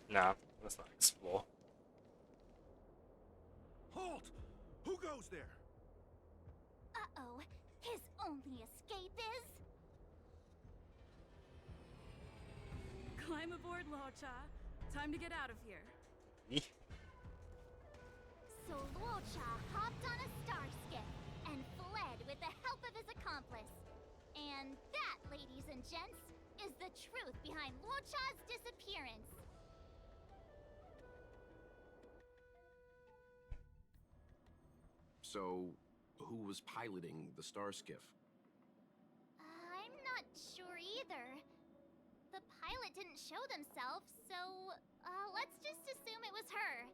Nah, let's not explore. Halt! Who goes there? Uh-oh. His only escape is... Climb aboard, Luocha. Time to get out of here. Me? So Luocha hopped on a star skiff and fled with the help of his accomplice. And that, ladies and gents, is the truth behind Luocha's disappearance. So, who was piloting the star skiff? I'm not sure either. The pilot didn't show themselves, so let's just assume it was her.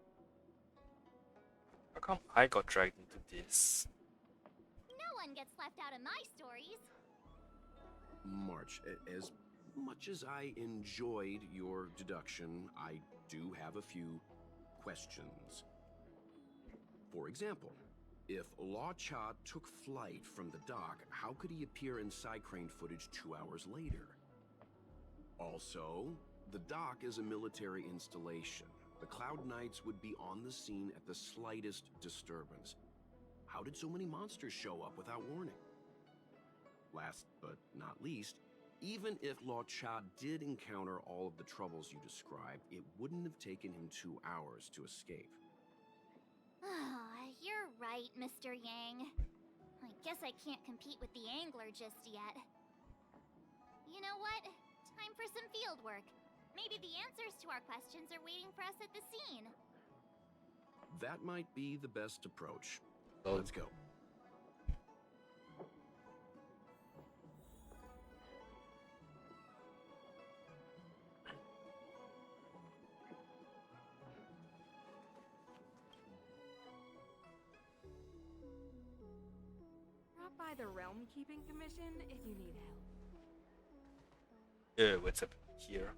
How come I got dragged into this? No one gets left out of my stories. March, as much as I enjoyed your deduction, I do have a few questions. For example, if Luocha took flight from the dock, how could he appear in side crane footage 2 hours later? Also, the dock is a military installation. The Cloud Knights would be on the scene at the slightest disturbance. How did so many monsters show up without warning? Last but not least, even if Luocha did encounter all of the troubles you described, it wouldn't have taken him 2 hours to escape. You're right, Mr. Yang. I guess I can't compete with the angler just yet. You know what? Time for some field work. Maybe the answers to our questions are waiting for us at the scene. That might be the best approach. Oh. Let's go. Drop by the Realm Keeping Commission if you need help. What's up here?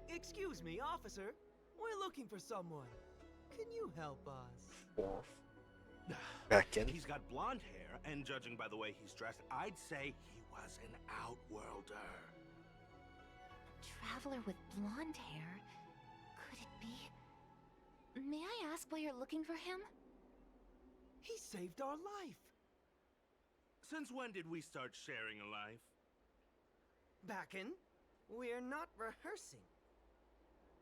Excuse me, officer. We're looking for someone. Can you help us? Fourth. Back in. He's got blonde hair, and judging by the way he's dressed, I'd say he was an outworlder. Traveler with blonde hair? Could it be? May I ask why you're looking for him? He saved our life. Since when did we start sharing a life? Backen, we're not rehearsing.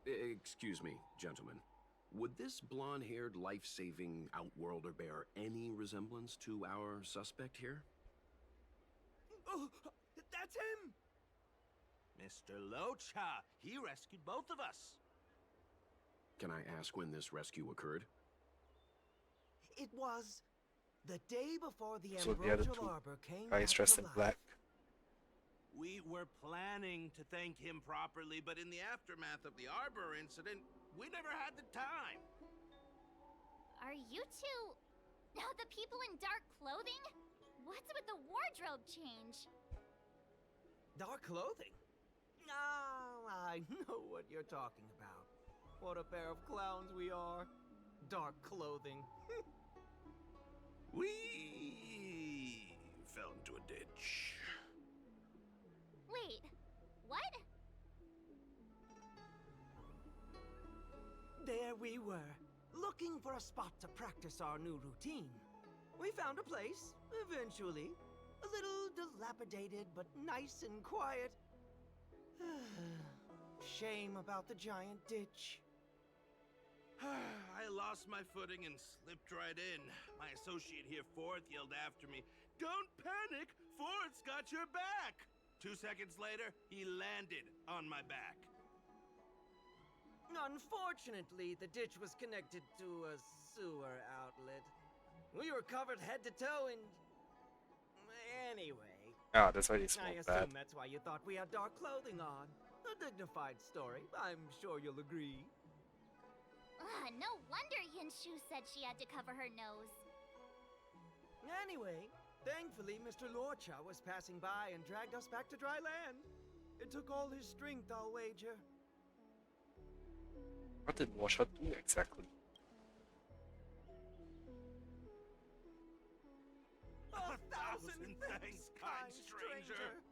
Excuse me, gentlemen. Would this blonde-haired, life-saving outworlder bear any resemblance to our suspect here? Oh, that's him! Mr. Luocha, he rescued both of us. Can I ask when this rescue occurred? It was the day before the So the other Ambrosial two Arbor came guys back dressed to in life. black. We were planning to thank him properly, but in the aftermath of the Arbor incident, we never had the time. Are you two... the people in dark clothing? What's with the wardrobe change? Dark clothing? Oh, I know what you're talking about. What a pair of clowns we are. Dark clothing. We fell into a ditch. Wait, what? There we were, looking for a spot to practice our new routine. We found a place, eventually. A little dilapidated, but nice and quiet. Shame about the giant ditch. I lost my footing and slipped right in. My associate here, Fourth, yelled after me, "Don't panic! Fourth's got your back!" 2 seconds later, he landed on my back. Unfortunately, the ditch was connected to a sewer outlet. We were covered head to toe in... Anyway. Ah, that's why they I smell assume bad. that's why you thought we had dark clothing on. A dignified story, I'm sure you'll agree. No wonder Yinshu said she had to cover her nose. Anyway, thankfully Mr. Lorcha was passing by and dragged us back to dry land. It took all his strength, I'll wager. What did Washa do exactly? A thousand thanks, kind stranger.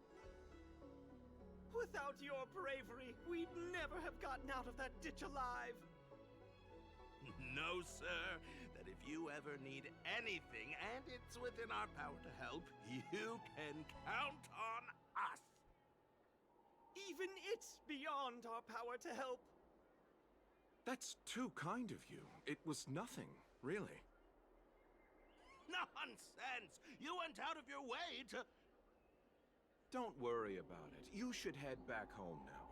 Without your bravery, we'd never have gotten out of that ditch alive. No, sir. That if you ever need anything, and it's within our power to help, you can count on us. Even it's beyond our power to help. That's too kind of you. It was nothing, really. Nonsense! You went out of your way to... Don't worry about it. You should head back home now.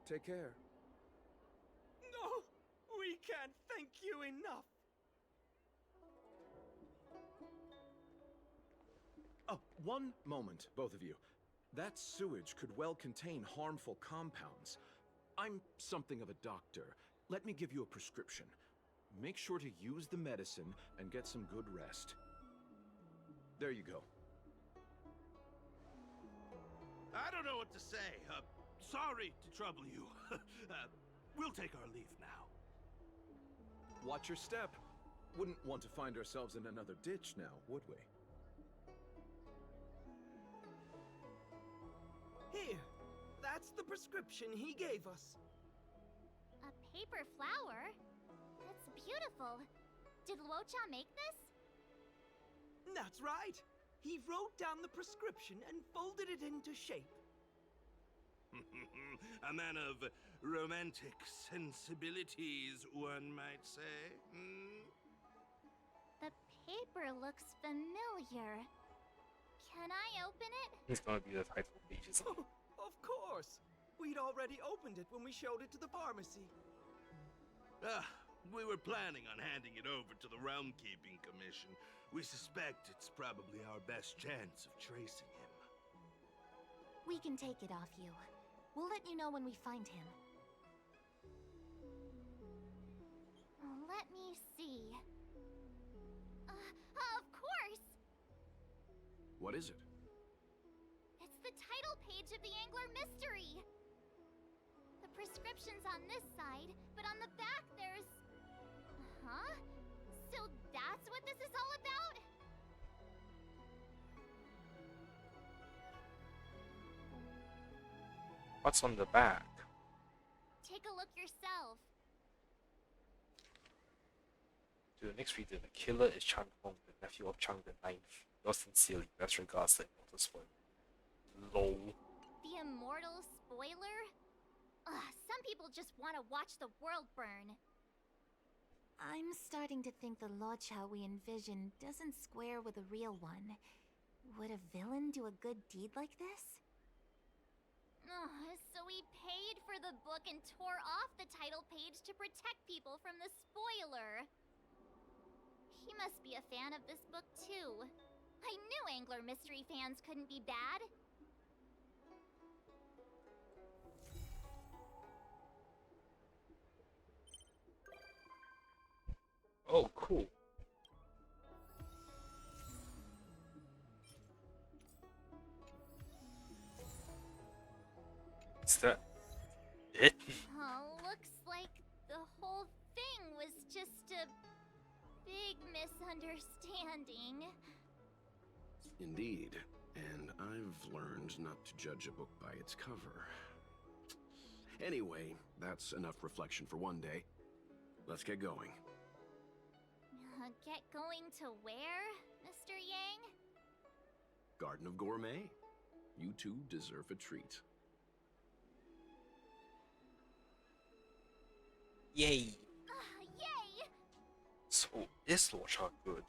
Take care. No, we can't thank you enough. Oh, one moment, both of you. That sewage could well contain harmful compounds. I'm something of a doctor. Let me give you a prescription. Make sure to use the medicine and get some good rest. There you go. I don't know what to say. Sorry to trouble you. We'll take our leave now. Watch your step. Wouldn't want to find ourselves in another ditch now, would we? Here, that's the prescription he gave us. A paper flower? That's beautiful. Did Luocha make this? That's right. He wrote down the prescription and folded it into shape. A man of romantic sensibilities, one might say. The paper looks familiar. Can I open it? It's gonna be the title pages. Oh, of course. We'd already opened it when we showed it to the pharmacy. We were planning on handing it over to the Realm Keeping Commission. We suspect it's probably our best chance of tracing him. We can take it off you. We'll let you know when we find him. Let me see. Of course! What is it? It's the title page of the Angler Mystery! The prescription's on this side, but on the back there's... Huh? So that's what this is all about? What's on the back? Take a look yourself. To the next reader, the killer is Chang Hong, the nephew of Chang the Ninth. Yours sincerely, best regards, the immortal spoiler. Lol. The immortal spoiler? Some people just want to watch the world burn. I'm starting to think the Luocha we envisioned doesn't square with a real one. Would a villain do a good deed like this? So he paid for the book and tore off the title page to protect people from the spoiler. He must be a fan of this book too. I knew Angler Mystery fans couldn't be bad. Oh, cool. Is that it? Looks like the whole thing was just a big misunderstanding. Indeed. And I've learned not to judge a book by its cover. Anyway, that's enough reflection for one day. Let's get going. Get going to where, Mr. Yang? Garden of Gourmet. You two deserve a treat. Yay! Yay! Oh, is Lorcha good?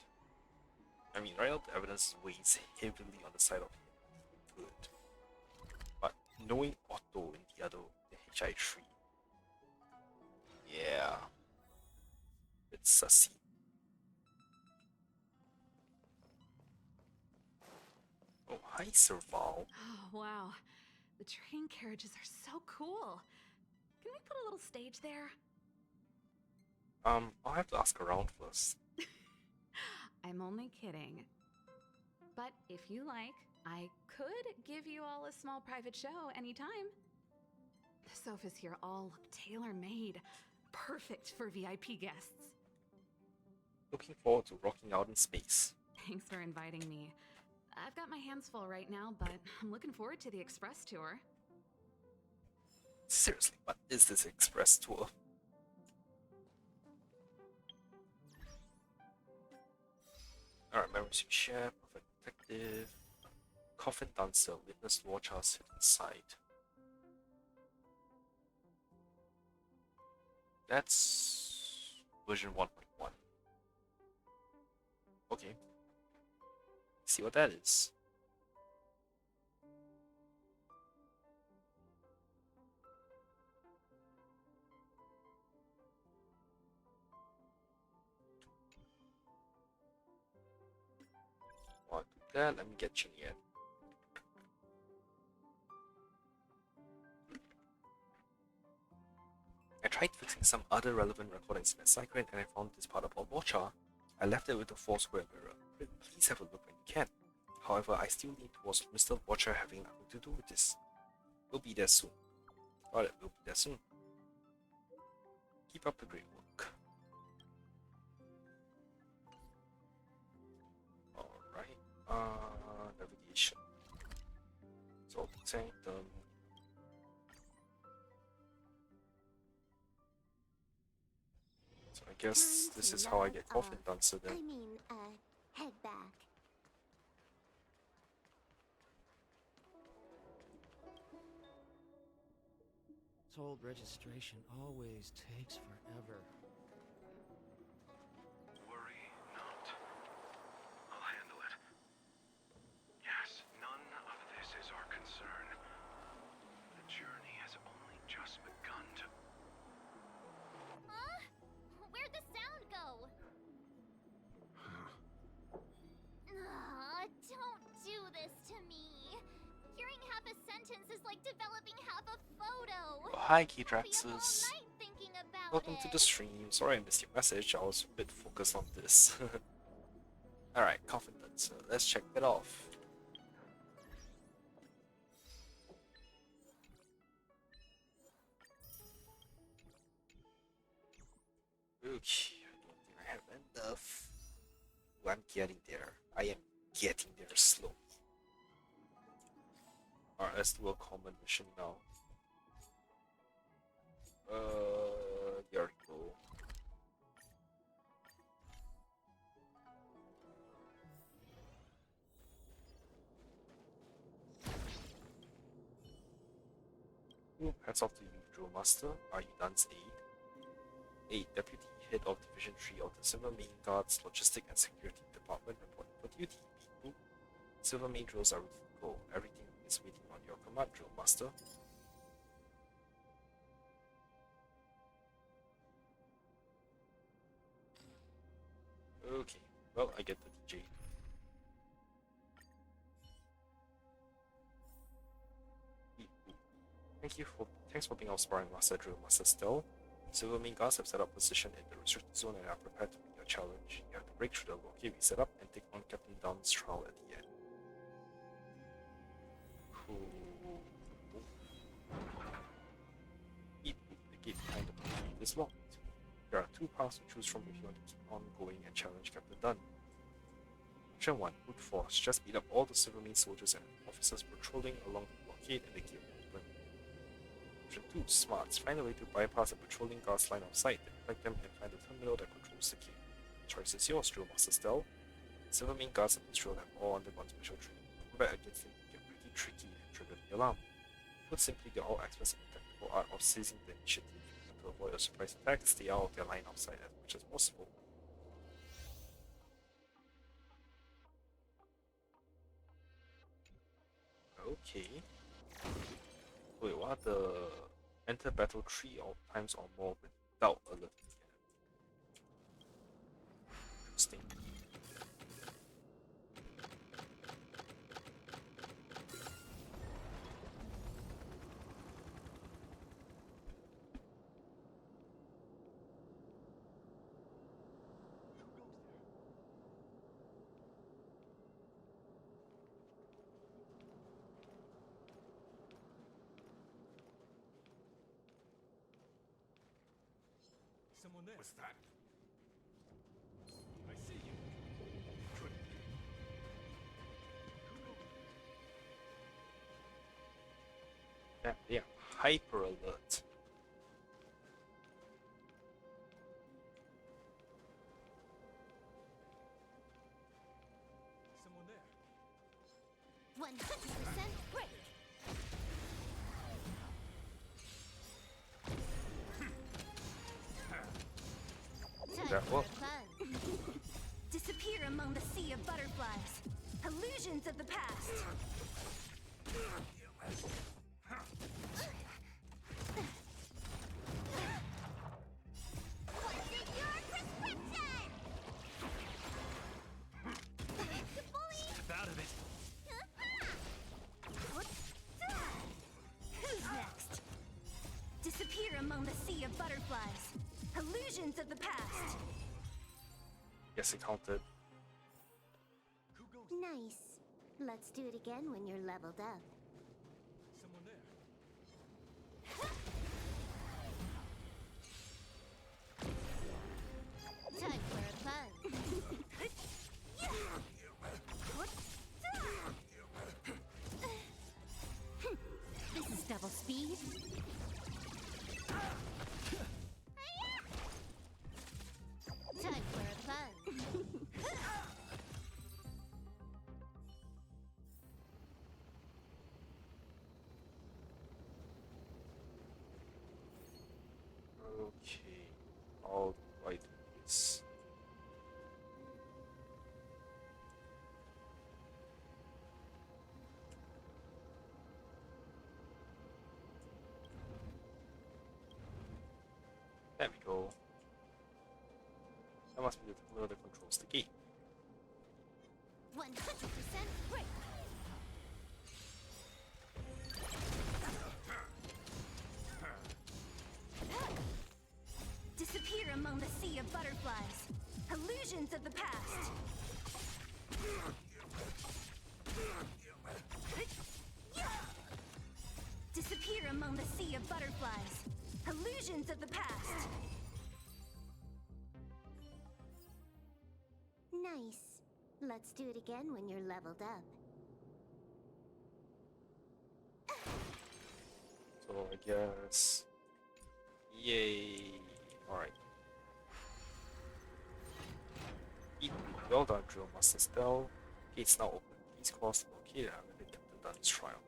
I mean, right now the evidence weighs heavily on the side of good. But knowing Otto in the other, the HI3, yeah, it's sussy. Oh, hi, Serval. Oh, wow. The train carriages are so cool. Can we put a little stage there? I'll have to ask around first. I'm only kidding. But if you like, I could give you all a small private show anytime. The sofas here all look tailor-made. Perfect for VIP guests. Looking forward to rocking out in space. Thanks for inviting me. I've got my hands full right now, but I'm looking forward to the express tour. Seriously, what is this express tour? Alright, memories you share, perfect detective, coffin dancer, witness Lorcha's hidden side. That's version 1.1. Okay. See what that is. While I do that, let me get Chinian. I tried fixing some other relevant recordings in my Cycrane and I found this part about Watcha. I left it with the 4 square mirror. Please have a look when you can. However, I still lean towards Mr. Watcher having nothing to do with this. We'll be there soon. Alright, we'll be there soon. Keep up the great work. Alright, navigation. So, sanctum. So I guess this is how I get coffin dancer then. Head back. Told registration always takes forever. Worry not. I'll handle it. Yes, none of this is our concern. The journey has only just begun to... Huh? Where'd the sound go? Don't do this to me. Hearing half a sentence is like developing half a photo. Oh, hi, I'll be up all Keydraxus. night thinking about Welcome to the stream. Sorry I missed your message. I was a bit focused on this. Alright, coffin dancer. Let's check that off. Okay, I don't think I have enough. Ooh, I'm getting there. I am getting there slowly. Alright, let's do a common mission now. There we go. Ooh, hats off to you, Drill Master. Are you done's aid? 8. Deputy Head of Division 3 of the Silver Main Guard's Logistic and Security Department reporting for duty. Beep. Silver Main drills are ready to go. Everything is waiting on your command, Drill Master. Okay, well, I get the DJ. Thanks for being our sparring master, Drill Master Stell. Silver Main Guards have set up position in the restricted zone and are prepared to meet your challenge. You have to break through the blockade we set up and take on Captain Down's trial at the end. Cool. The gate behind the blockade is locked. There are 2 paths to choose from if you want to keep on going and challenge Captain Dunn. Option 1, brute force. Just beat up all the Silver Main soldiers and officers patrolling along the blockade and the gate will open. Option 2, smarts. Find a way to bypass a patrolling guard's line of sight, deflect them and find the terminal that controls the gate. The choice is yours, Drill Master Stell. Silver Main Guards of this drill have all undergone special training. Combat against them can get pretty tricky and trigger the alarm. Put simply, they're all experts in the technical art of seizing the initiative. To avoid a surprise attack, stay out of their line of sight as much as possible. Okay. Wait, what? The enter battle 3 times or more without alerting the enemy. Interesting. Someone there. What's that? I see you. Good. Yeah, hyper alert. Someone there. 100% break. Time That for work? fun. Disappear among the sea of butterflies. Illusions of the past. What's in your prescription? Step out of it. Who's next? Disappear among the sea of butterflies. Illusions of the past. Yes, it counted. Who goes? Nice. Let's do it again when you're leveled up. Someone there. Time for fun. This is double speed. Time for fun. Okay. How do I do this? There we go. That must be the wheel that controls the gate. 100% break. Disappear among the sea of butterflies. Illusions of the past. Disappear among the sea of butterflies. Illusions of the past. Nice. Let's do it again when you're leveled up. So I guess. Yay! Alright. Well done, Drill Master Spell. Gates now open. Please cross located under the Captain Dunn's trial.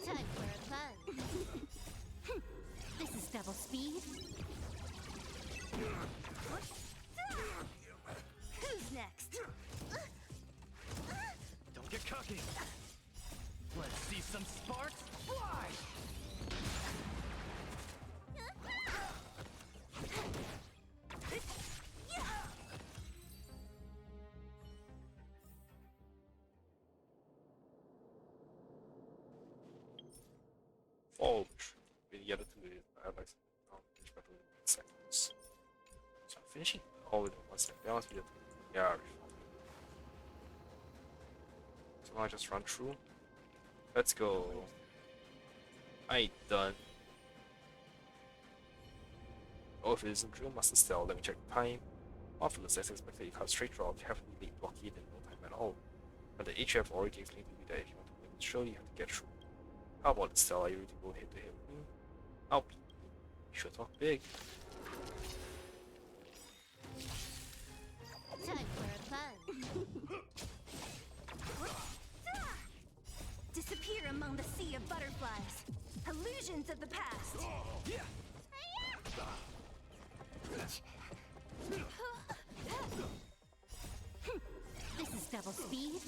Time for fun. This is double speed. Who's next? Don't get cocky. Let's see some sparks fly. Fall with the other two I have like finish battle in seconds. So I'm finishing all within 1 second. That must be the yeah. So now I just run through. Let's go. I done. Oh, if it isn't Drill Master Style, let me check the time. Marvelous, as expected, you cut straight through our heavily late blockade in no time at all. But the HF already explained to me that if you want to win the show, you have to get through. How about the Style? Are you ready to go head to head with me? I'll be. You should talk big. Time for fun. Disappear among the sea of butterflies. Illusions of the past. double speed?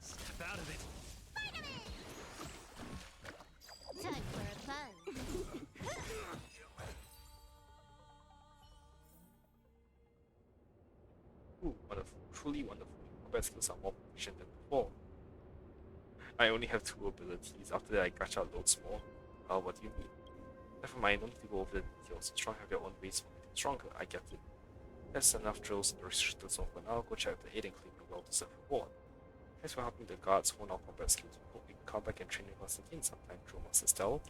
Step out of it. Time for a fun. Ooh, wonderful. Truly wonderful. Combat skills are more proficient than before. I only have 2 abilities. After that, I gacha loads more. What do you mean? Never mind, don't need to go over the details. Strong have their own ways for getting stronger. I get it. That's enough drills in the restricted zone for now. Go check the aid and claim your well-deserved reward. Thanks for helping the guards hone our combat skills. Hope we can come back and train with us again sometime, Drill Master Stell.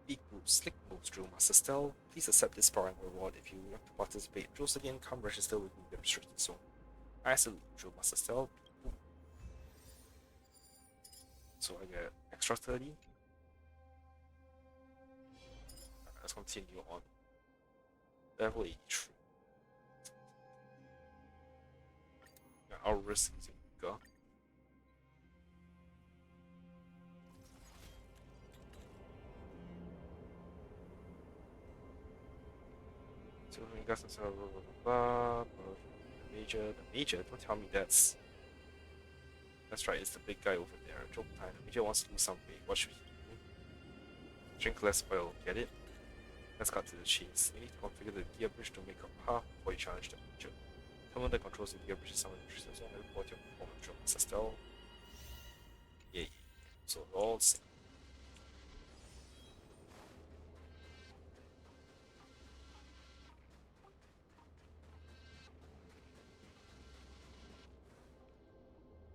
Big moves, slick moves, Drill Master Stell. Please accept this sparring reward. If you want to participate, drills again, come register with me in the restricted zone. I salute Drill Master Stell. So I get extra 30. Alright, let's continue on. Level 83. Yeah, our risk is bigger. So we got some blah blah blah. The major, don't tell me that's right, it's the big guy over there. Joke time. The major wants to lose some weight. What should he do? Drink less oil, get it? Let's cut to the chase. You need to configure the gear bridge to make a path before you challenge the major. Someone that controls the gear bridge is someone interested in report your performance from Stell. Yeah. So all same.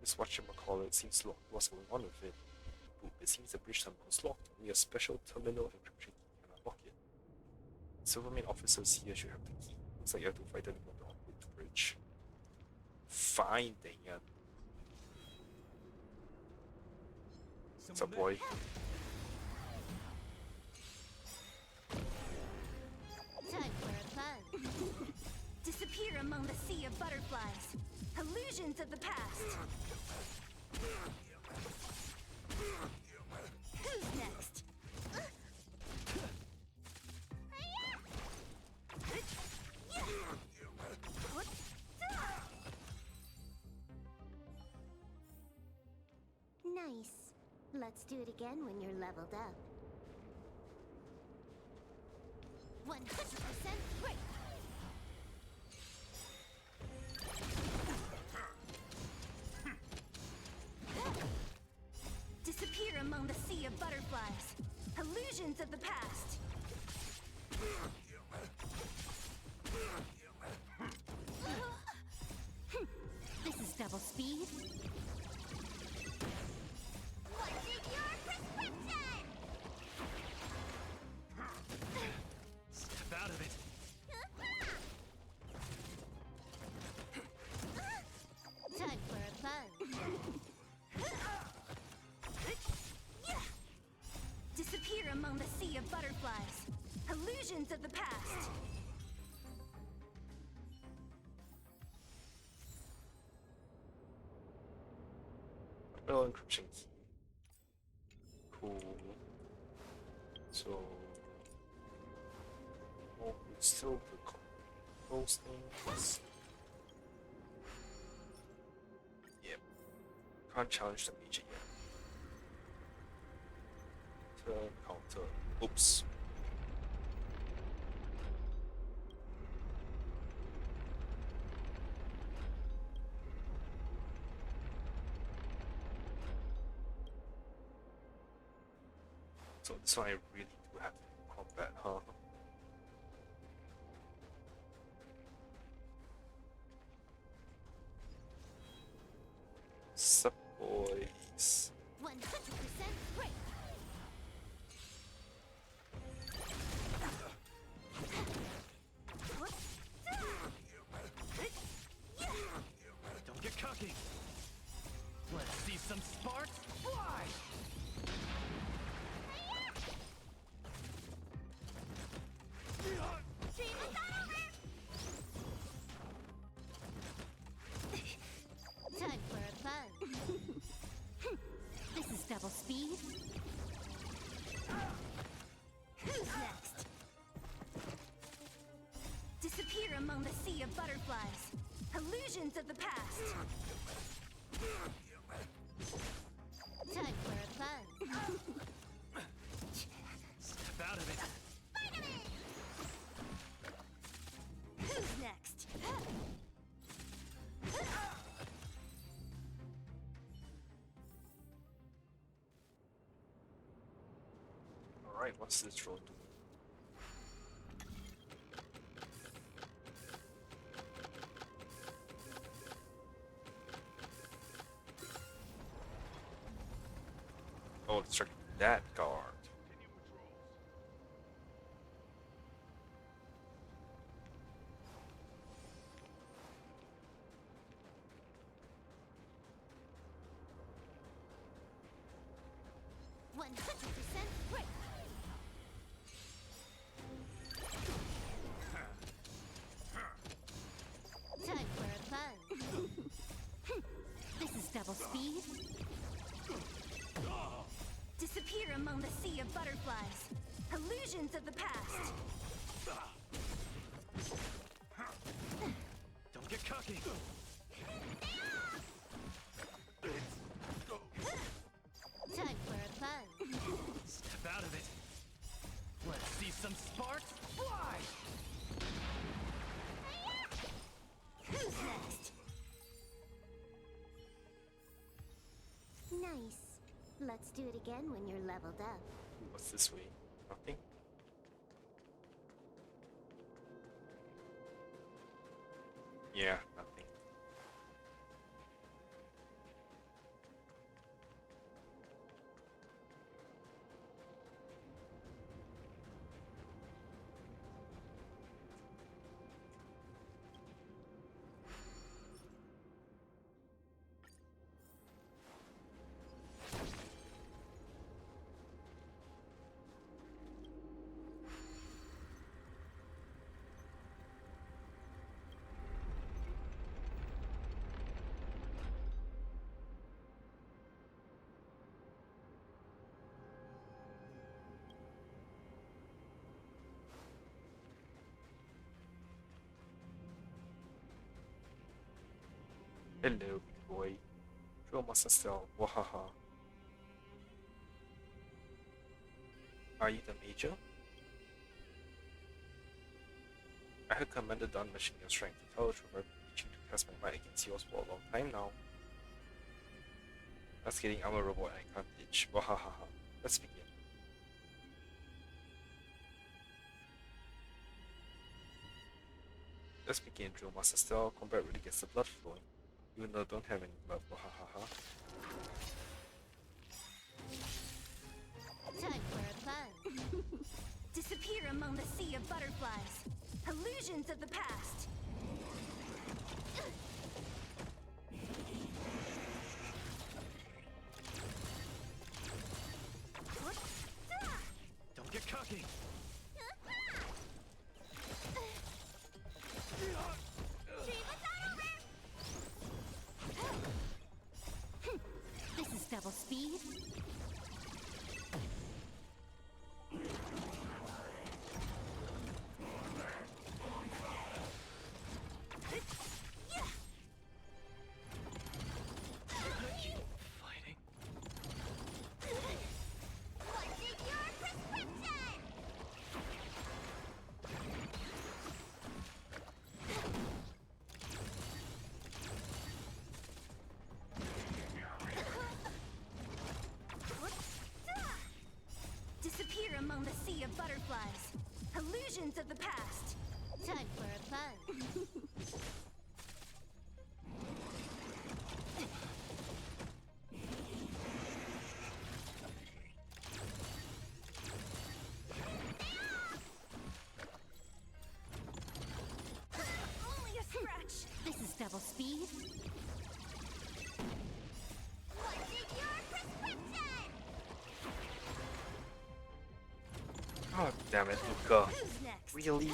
This whatchamacallit seems locked. What's going on with it? Boop, it seems the bridge terminal is locked. Only a special terminal encryption key can unlock it. Silvermane officers here should have the key. Looks like you have to fight them to operate the bridge. Fine, dang it. What's up, boy? Time for a fun. Disappear among the sea of butterflies. Illusions of the past. Who's next? Nice. Let's do it again when you're leveled up. 100% break. Disappear among the sea of butterflies. Illusions of the past. This is double speed. What's in your prescription? Step out of it. Time for a fun. Disappear among the sea of butterflies. Illusions of the past. Well, encryption key. Cool. So, oh, it's still the those things. Yep. Can't challenge the major yet. Turn, counter. Oops. So this one I really do have to combat, huh? Sup boys. 100% break. Don't get cocky. Let's see some sparks fly. Disappear among the sea of butterflies. Illusions of the past. Time for a fun. Step out of it. Who's next? Alright, what's this road? Oh, let's check that guard. Time for a fun. This is double speed. Disappear among the sea of butterflies. Illusions of the past. Don't get cocky. Time for a fun. Step out of it. Let's see some sparks fly. Who's next? Nice. Let's do it again when you're leveled up. What's this way? Nothing? Yeah, nothing. Hello, big boy. Show must still. Wahaha. Are you the major? I had Commander Don mention your strength to tell the truth. I've been reaching to test my might against yours for a long time now. That's getting I'm a robot and I can't ditch. Wahaha. Let's begin. Let's begin, Drill Master Style. Combat really gets the blood flowing. Even though I don't have any blood. Wahaha. Time for a fun. Disappear among the sea of butterflies. Illusions of the past. Don't get cocky. This is double speed. Fighting. What's in your prescription? Disappear among the sea of butterflies. Illusions of the past. Time for a fun. Only a scratch. This is double speed. What's in your prescription? Oh, damn it, Luca. Who's next? Really?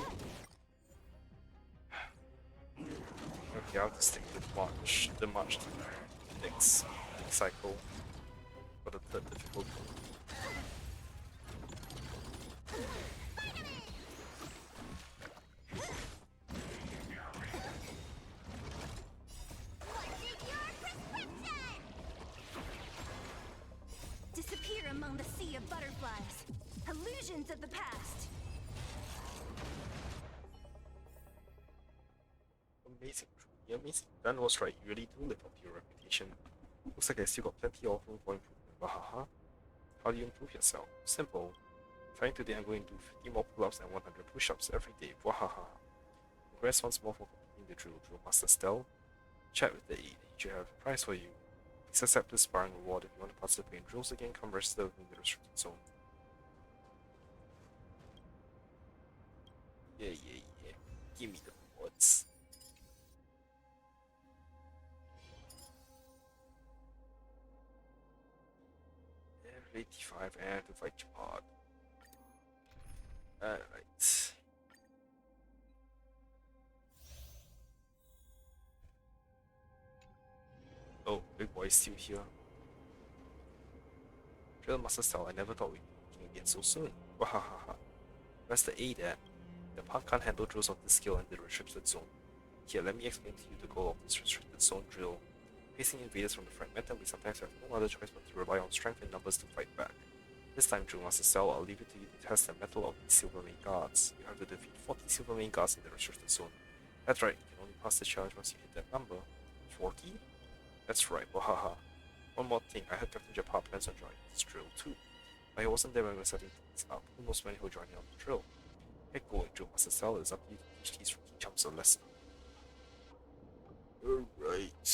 Okay, I'll just stick with March. The March next cycle for the third difficulty. Illusions of the past. Amazing. The amazing. Dan was right. You really do live up to your reputation. Looks like I still got plenty of room for improvement. Wahaha. How do you improve yourself? Simple. Trying today, I'm going to do 50 more pull-ups and 100 push-ups every day. Wahaha. Congrats once more for completing the drill, Master Stell. Chat with the aide. He should have a prize for you. Please accept this sparring reward. If you want to participate in drills again, come register within the restricted zone. Yeah. Give me the rewards. Level 85 and to fight Jihad. Alright. Oh, big boy is still here. Drill Master Style, I never thought we'd be meeting again so soon. Wahahaha. Where's the A there? The punk can't handle drills of this skill in the restricted zone. Here, let me explain to you the goal of this restricted zone drill. Facing invaders from the fragmented, we sometimes have no other choice but to rely on strength and numbers to fight back. This time, Drill Master Cell, I'll leave it to you to test the mettle of these Silvermane guards. You have to defeat 40 Silvermane guards in the restricted zone. That's right, you can only pass the challenge once you hit that number. 40? That's right, wahaha. One more thing, I heard Captain Japar plans on joining this drill too. But he wasn't there when we were setting things up. Who knows when he'll join in on the drill? Get going, Drill Master Cell. It's up to you to teach these rookie chumps a lesson. Alright.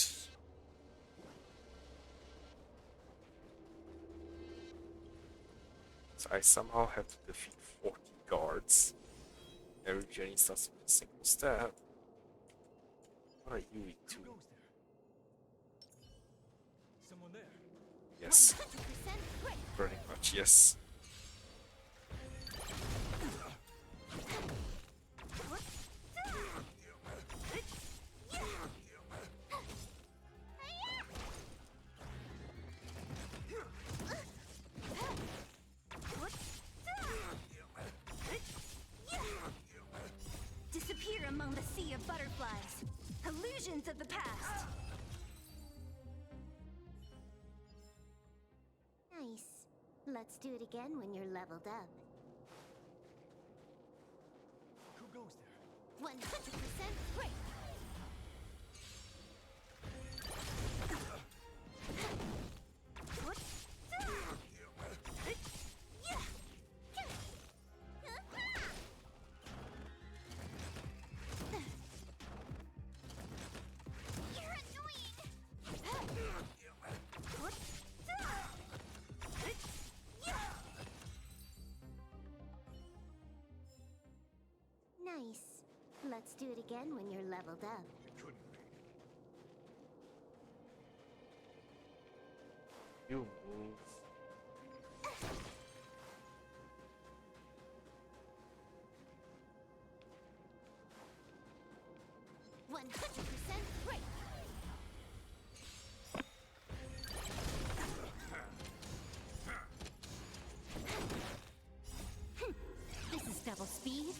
So I somehow have to defeat 40 guards. Every journey starts with a single step. What are you weak to? Someone there. Yes. Pretty much, yes. Disappear among the sea of butterflies. Illusions of the past. Nice. Let's do it again when you're leveled up. Who goes there? 100% break. Nice. Let's do it again when you're leveled up. It couldn't be. You move. 100% break. This is double speed.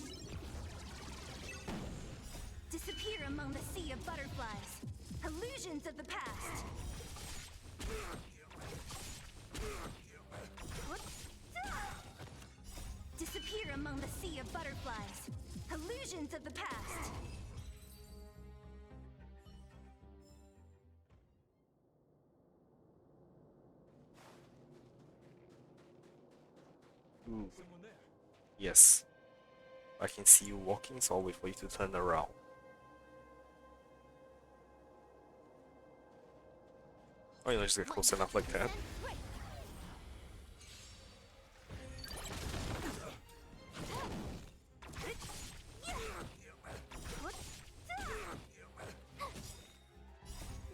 Disappear among the sea of butterflies. Illusions of the past. Disappear among the sea of butterflies. Illusions of the past. Ooh. Someone there. Yes. I can see you walking, so I'll wait for you to turn around. Oh, you know, just get close enough like that.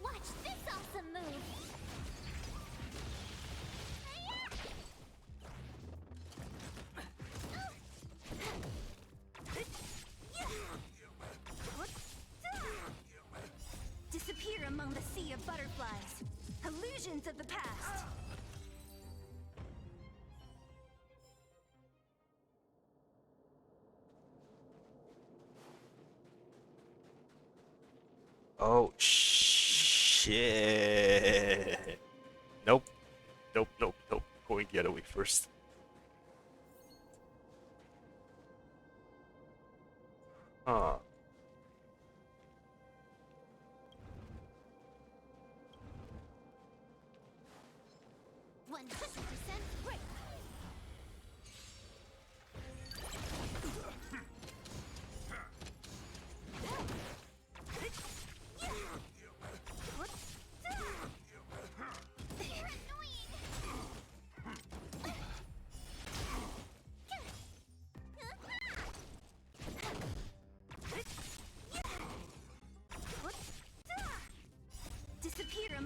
Watch this awesome move! Disappear among the sea of butterflies. Illusions of the past. Oh, shit. Nope. Nope. Going the other way first.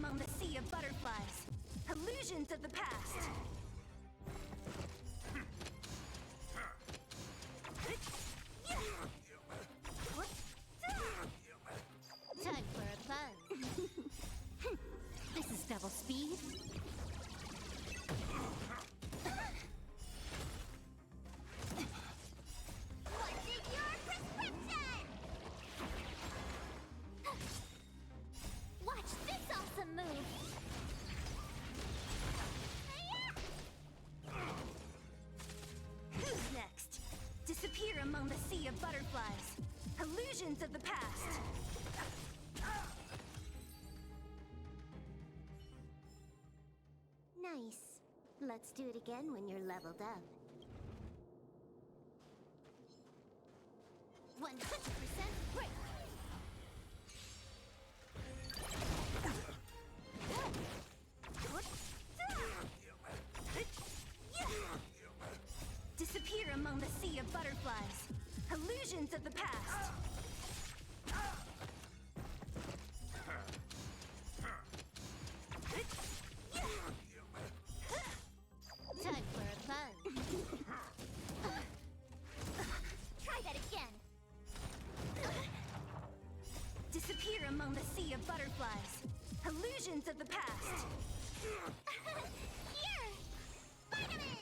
among the sea of butterflies. Illusions of the past. Time for a fun. This is double speed. What's in your prescription? Watch this awesome move. Who's next? Disappear among the sea of butterflies. Illusions of the past. Nice. Let's do it again when you're leveled up. 100% break. Disappear among the sea of butterflies. Illusions of the past. Time for a fun. Try that again. Disappear among the sea of butterflies. Illusions of the past. Here! Vitamin!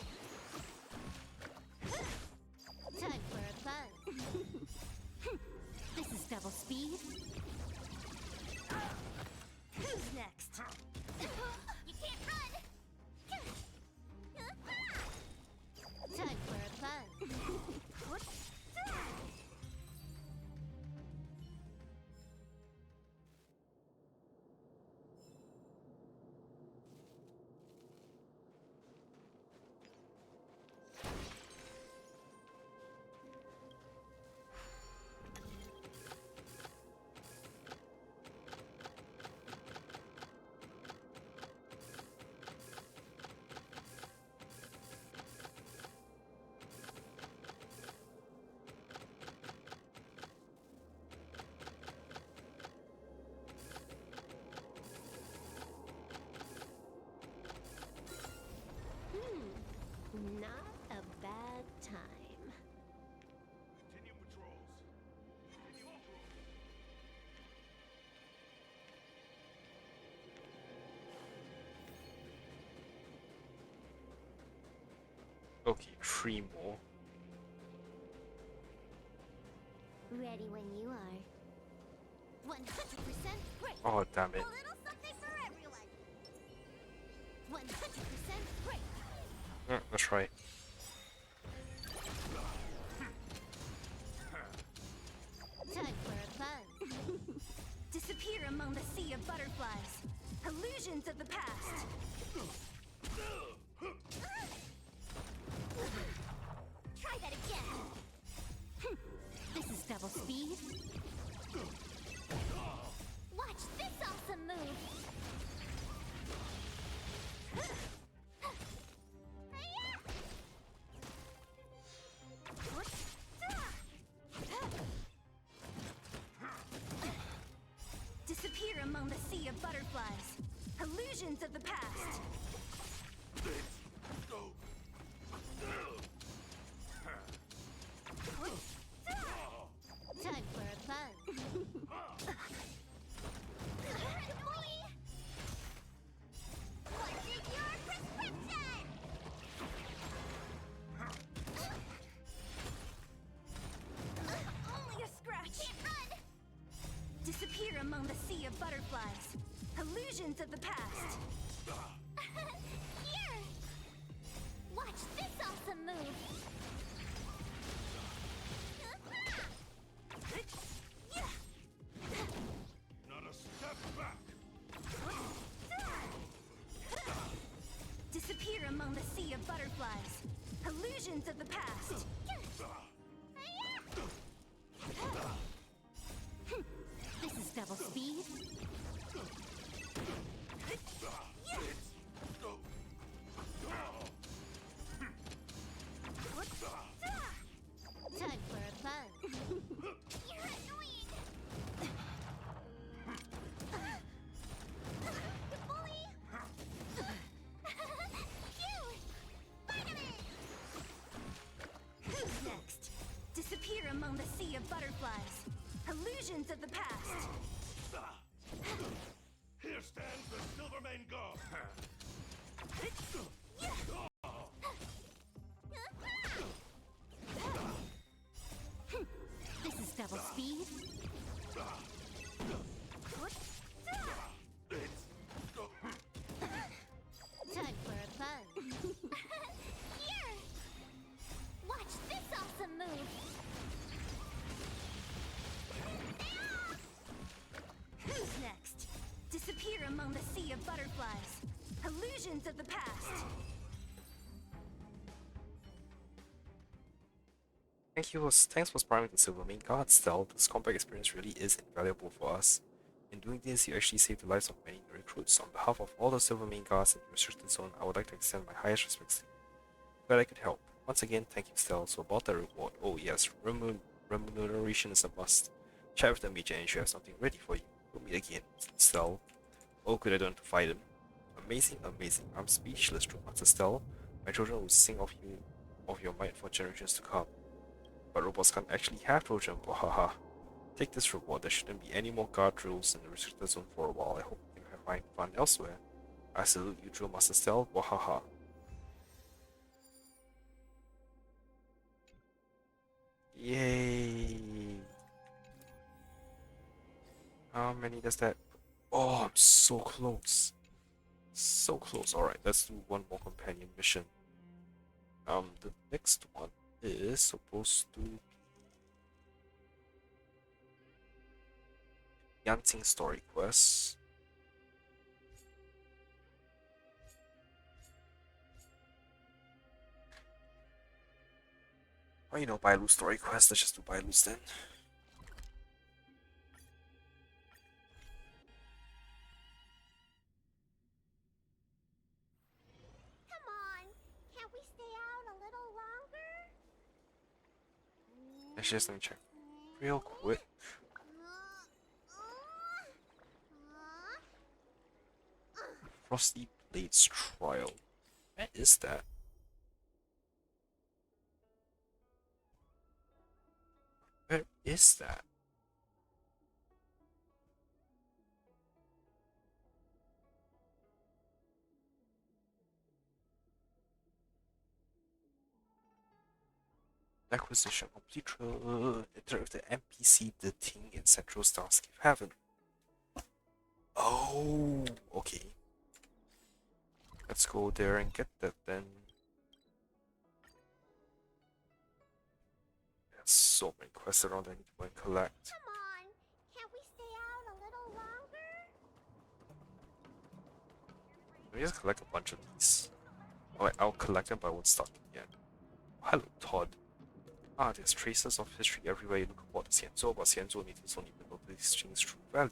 Time for a fun. This is double speed. Who's next? You can't run! Time for a fun. Not a bad time. Continue patrols. Continue patrols. Okay, 3 more. Ready when you are. 100% break. Oh, damn A it. little something for everyone. 100% break. That's right. Time for a fun. Disappear among the sea of butterflies. Illusions of the past. Try that again. This is double speed. Watch this awesome move. Disappear among the sea of butterflies. Illusions of the past. Time for a fun. What's in your prescription? Only a scratch. Can't run. Disappear among the sea of butterflies. Illusions of the past. Here. Watch this awesome move. Not a step back. Disappear among the sea of butterflies. Illusions of the past. This is double speed. Illusions of the past. Here stands the Silvermane God. This is double speed. Time for a fun. Here! Watch this awesome move! Who's next? Disappear among the sea of butterflies. Illusions of the past. Thanks for sparring the Silvermane God Style. This combat experience really is invaluable for us. In doing this, you actually save the lives of many recruits. On behalf of all the Silvermane Guards in the restricted zone, I would like to extend my highest respects to you. Glad I could help. Once again, thank you, Stell. So about the reward, oh yes, remuneration is a must. Chat with the Major and she has something ready for you. We'll meet again, Stell. Oh, could I don't to fight him? Amazing, amazing. I'm speechless, True Master Stell. My children will sing of your might for generations to come. But robots can't actually have Trojan, wahaha. Take this reward, there shouldn't be any more guard drills in the restricted zone for a while. I hope you can find fun elsewhere. I salute you, Drill Master Stell, wahaha. Yay! How many does that? Oh, I'm so close. So close. Alright, let's do one more companion mission. The next one is supposed to be Yanting story quest. Or you know, Bailu story quest, let's just do Bailu's then. Come on, can't we stay out a little longer? Actually, just let me check real quick. Frosty Blades Trial. Where is that? Where is that? Acquisition complete. Interact with the NPC the thing in Central Starscape Heaven. Oh, okay. Let's go there and get that then. There's so many quests around I need to go and collect. Come on, can't we stay out a little longer? Let me just collect a bunch of these. Alright, I'll collect them, but I won't start them yet. Hello, Todd. Ah, there's traces of history everywhere you look about the Xianzhou, but Xianzhou needs only been able to exchange true value.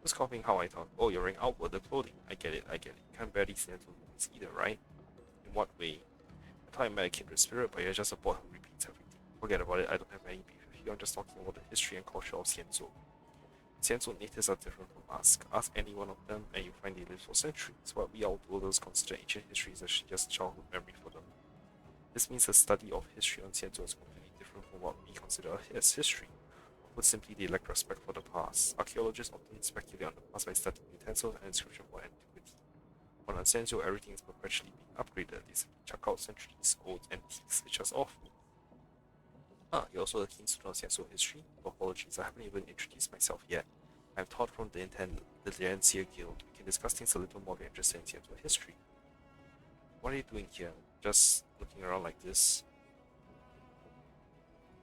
Just copying how I thought. Oh, you're wearing outward the clothing. I get it, I get it. Can't barely Xianzhou means either, right? In what way? I thought I met a kindred spirit, but you're just a bot who repeats everything. Forget about it, I don't have any beef with you, I'm just talking about the history and culture of Xianzhou. Xianzhou natives are different from us. Ask any one of them and you find they lived for centuries. What we outworlders consider ancient history is actually just childhood memory for them. This means the study of history on Xianzhou is completely different from what we consider as history. Put simply, they lack respect for the past. Archaeologists often speculate on the past by studying utensils and inscription for antiquity. On Xianzhou, everything is perpetually being upgraded. They simply chuck out centuries old antiques, which is awful. Ah, you're also a keen student of Xianzhou history? Apologies, I haven't even introduced myself yet. I'm Todd from the Lancia Guild. We can discuss things a little more if you're interested in Xianzhou history. What are you doing here? Just looking around like this?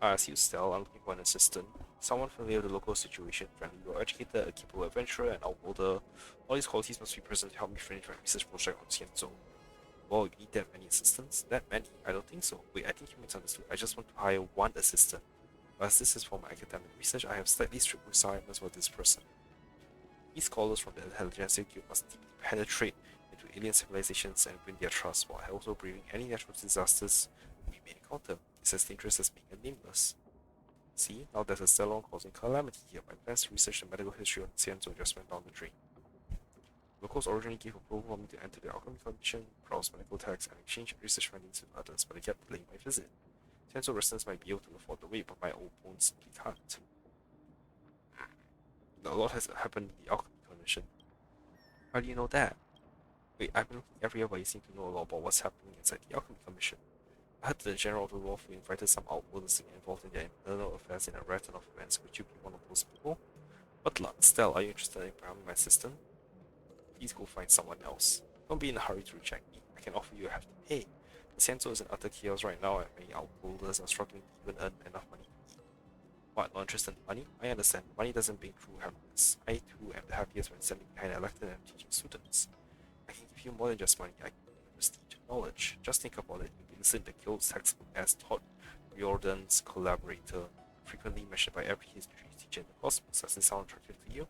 I see you, Stell. I'm looking for an assistant. Someone familiar with the local situation, friendly, well-educated, a capable adventurer, and outworlder. All these qualities must be present to help me finish my research project on Xianzhou. Well, you need that many assistants? That many? I don't think so. Wait, I think you misunderstood. I just want to hire one assistant. As this is for my academic research, I have slightly strict requirements for this person. These scholars from the Intelligentsia Guild must deeply penetrate into alien civilizations and win their trust, while also braving any natural disasters we may encounter. It's as dangerous as being a nameless. See, now there's a Stellon causing calamity here. My plans to research the medical history of Xianzhou just went down the drain. Locals originally gave approval for me to enter the alchemy commission, browse medical texts, and exchange research findings with others, but they kept delaying my visit. Senso residents might be able to afford the wait, but my old bones simply can't. A lot has happened in the Alchemy Commission. How do you know that? Wait, I've been looking everywhere, but you seem to know a lot about what's happening inside the Alchemy Commission. I heard the General of the Lawful invited some outworlders to get involved in their internal affairs in a raton of events. Could you be one of those people? What luck. Stell, are you interested in empowering my system? Please go find someone else. Don't be in a hurry to reject me. I can offer you a hefty pay. The Senso is in utter chaos right now, and many outworlders are struggling to even earn enough money to eat. What, not interested in money? I understand. Money doesn't bring true happiness. I too am the happiest when standing behind elected and teaching students. I can give you more than just money. I can give you prestige and knowledge. Just think about it. You'll be listed in the guild's textbook as taught Riordan's collaborator, frequently mentioned by every history teacher in the cosmos. Does this sound attractive to you?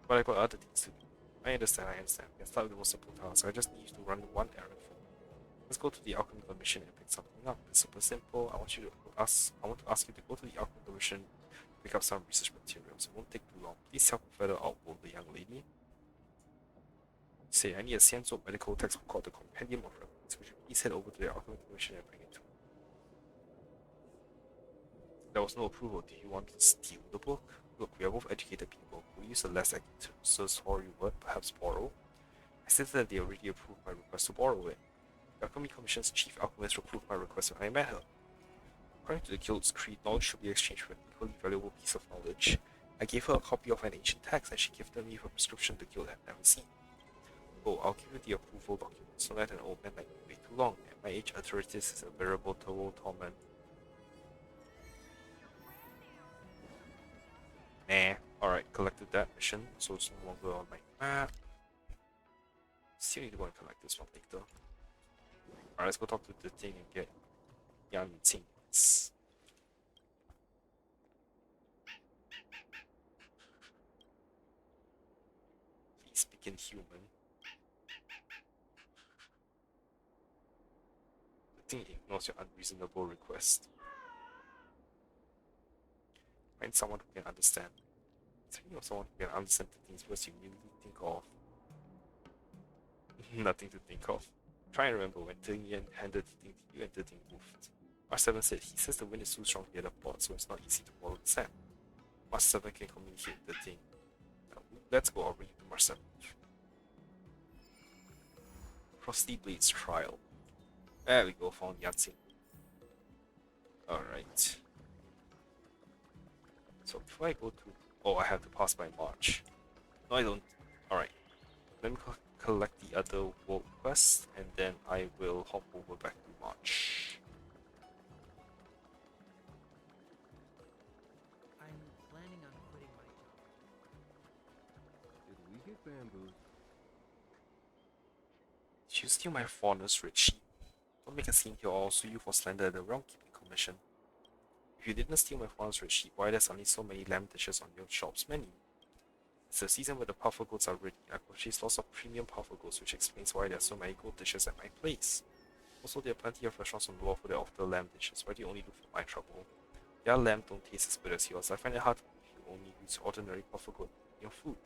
But I got other things to do. I understand. We can start with the most simple task. I just need you to run one errand for me. Let's go to the Alchemical Mission and pick something up. It's super simple. I want to ask you to go to the Alchemical Mission to pick up some research materials. It won't take too long. Please help further outworld the young lady. Say, I need a Senso medical textbook called the Compendium of Remedies. Would you please head over to the Alchemical Mission and bring it to me? There was no approval. Do you want to steal the book? Look, we are both educated people. We'll use a less accusatory word, perhaps borrow. I stated that they already approved my request to borrow it. The Alchemy Commission's chief alchemist approved my request when I met her. According to the guild's creed, knowledge should be exchanged for an equally valuable piece of knowledge. I gave her a copy of an ancient text, and she gifted me with a prescription the guild had never seen. Oh, I'll give you the approval documents. Don't let an old man like me wait too long. At my age, arthritis is a veritable torment. Nah. Alright, collected that mission, so it's no longer on my map. Still need to go and collect this one later. Alright, let's go talk to the thing and get Yan Tsing's. Please speak in human. The thing ignores your unreasonable request. Find someone who can understand. Speaking of someone who can understand the things first you immediately think of. Nothing to think of. Try and remember when Ting Yan handed the thing to you and the thing moved. R7 said he says the wind is too strong to get a port, so it's not easy to follow the sand. Mars 7 can communicate with the thing. Now, let's go, I'll bring you to Mars 7. Frosty Blade's trial. There we go, found Yahtzee. Alright. So before I go to... Oh, I have to pass by March. No, I don't. Alright. Let me collect the other world quest, and then I will hop over back to March. I'm planning on quitting my job. Did we get bamboozled? Did you steal my fauna's red sheep? Don't make a scene here, or I'll sue you for slander at the Realm-Keeping Commission. If you didn't steal my fauna's red sheep, why there's only so many lamb dishes on your shop's menu? It's the season where the puffer goats are ready. I purchased lots of premium puffer goats, which explains why there are so many goat dishes at my place. Also, there are plenty of restaurants on the wall that offer lamb dishes. Why do you only look for my trouble? Their lamb don't taste as good as yours. I find it hard to believe you only use ordinary puffer goat in your food.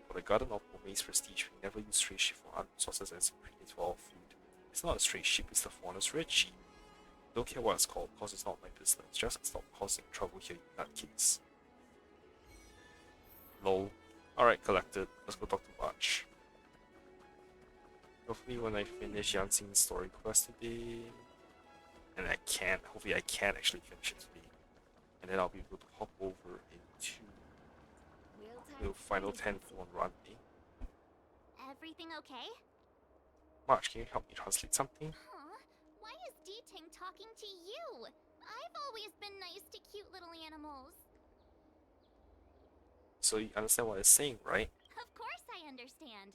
For the Garden of Gourmet's prestige, we never use stray sheep for sources as ingredients for our food. It's not a stray sheep, it's the fauna's red sheep. Don't care what it's called, cause it's not my business. Just stop causing trouble here, you nutcase. Lol. Alright, collected. Let's go talk to March. Hopefully when I finish Yanxing's story quest today, and hopefully I can actually finish it today, and then I'll be able to hop over into the final 10 for run. Everything okay? March, can you help me translate something? Huh? Why is D-Ting talking to you? I've always been nice to cute little animals. So you understand what it's saying, right? Of course I understand.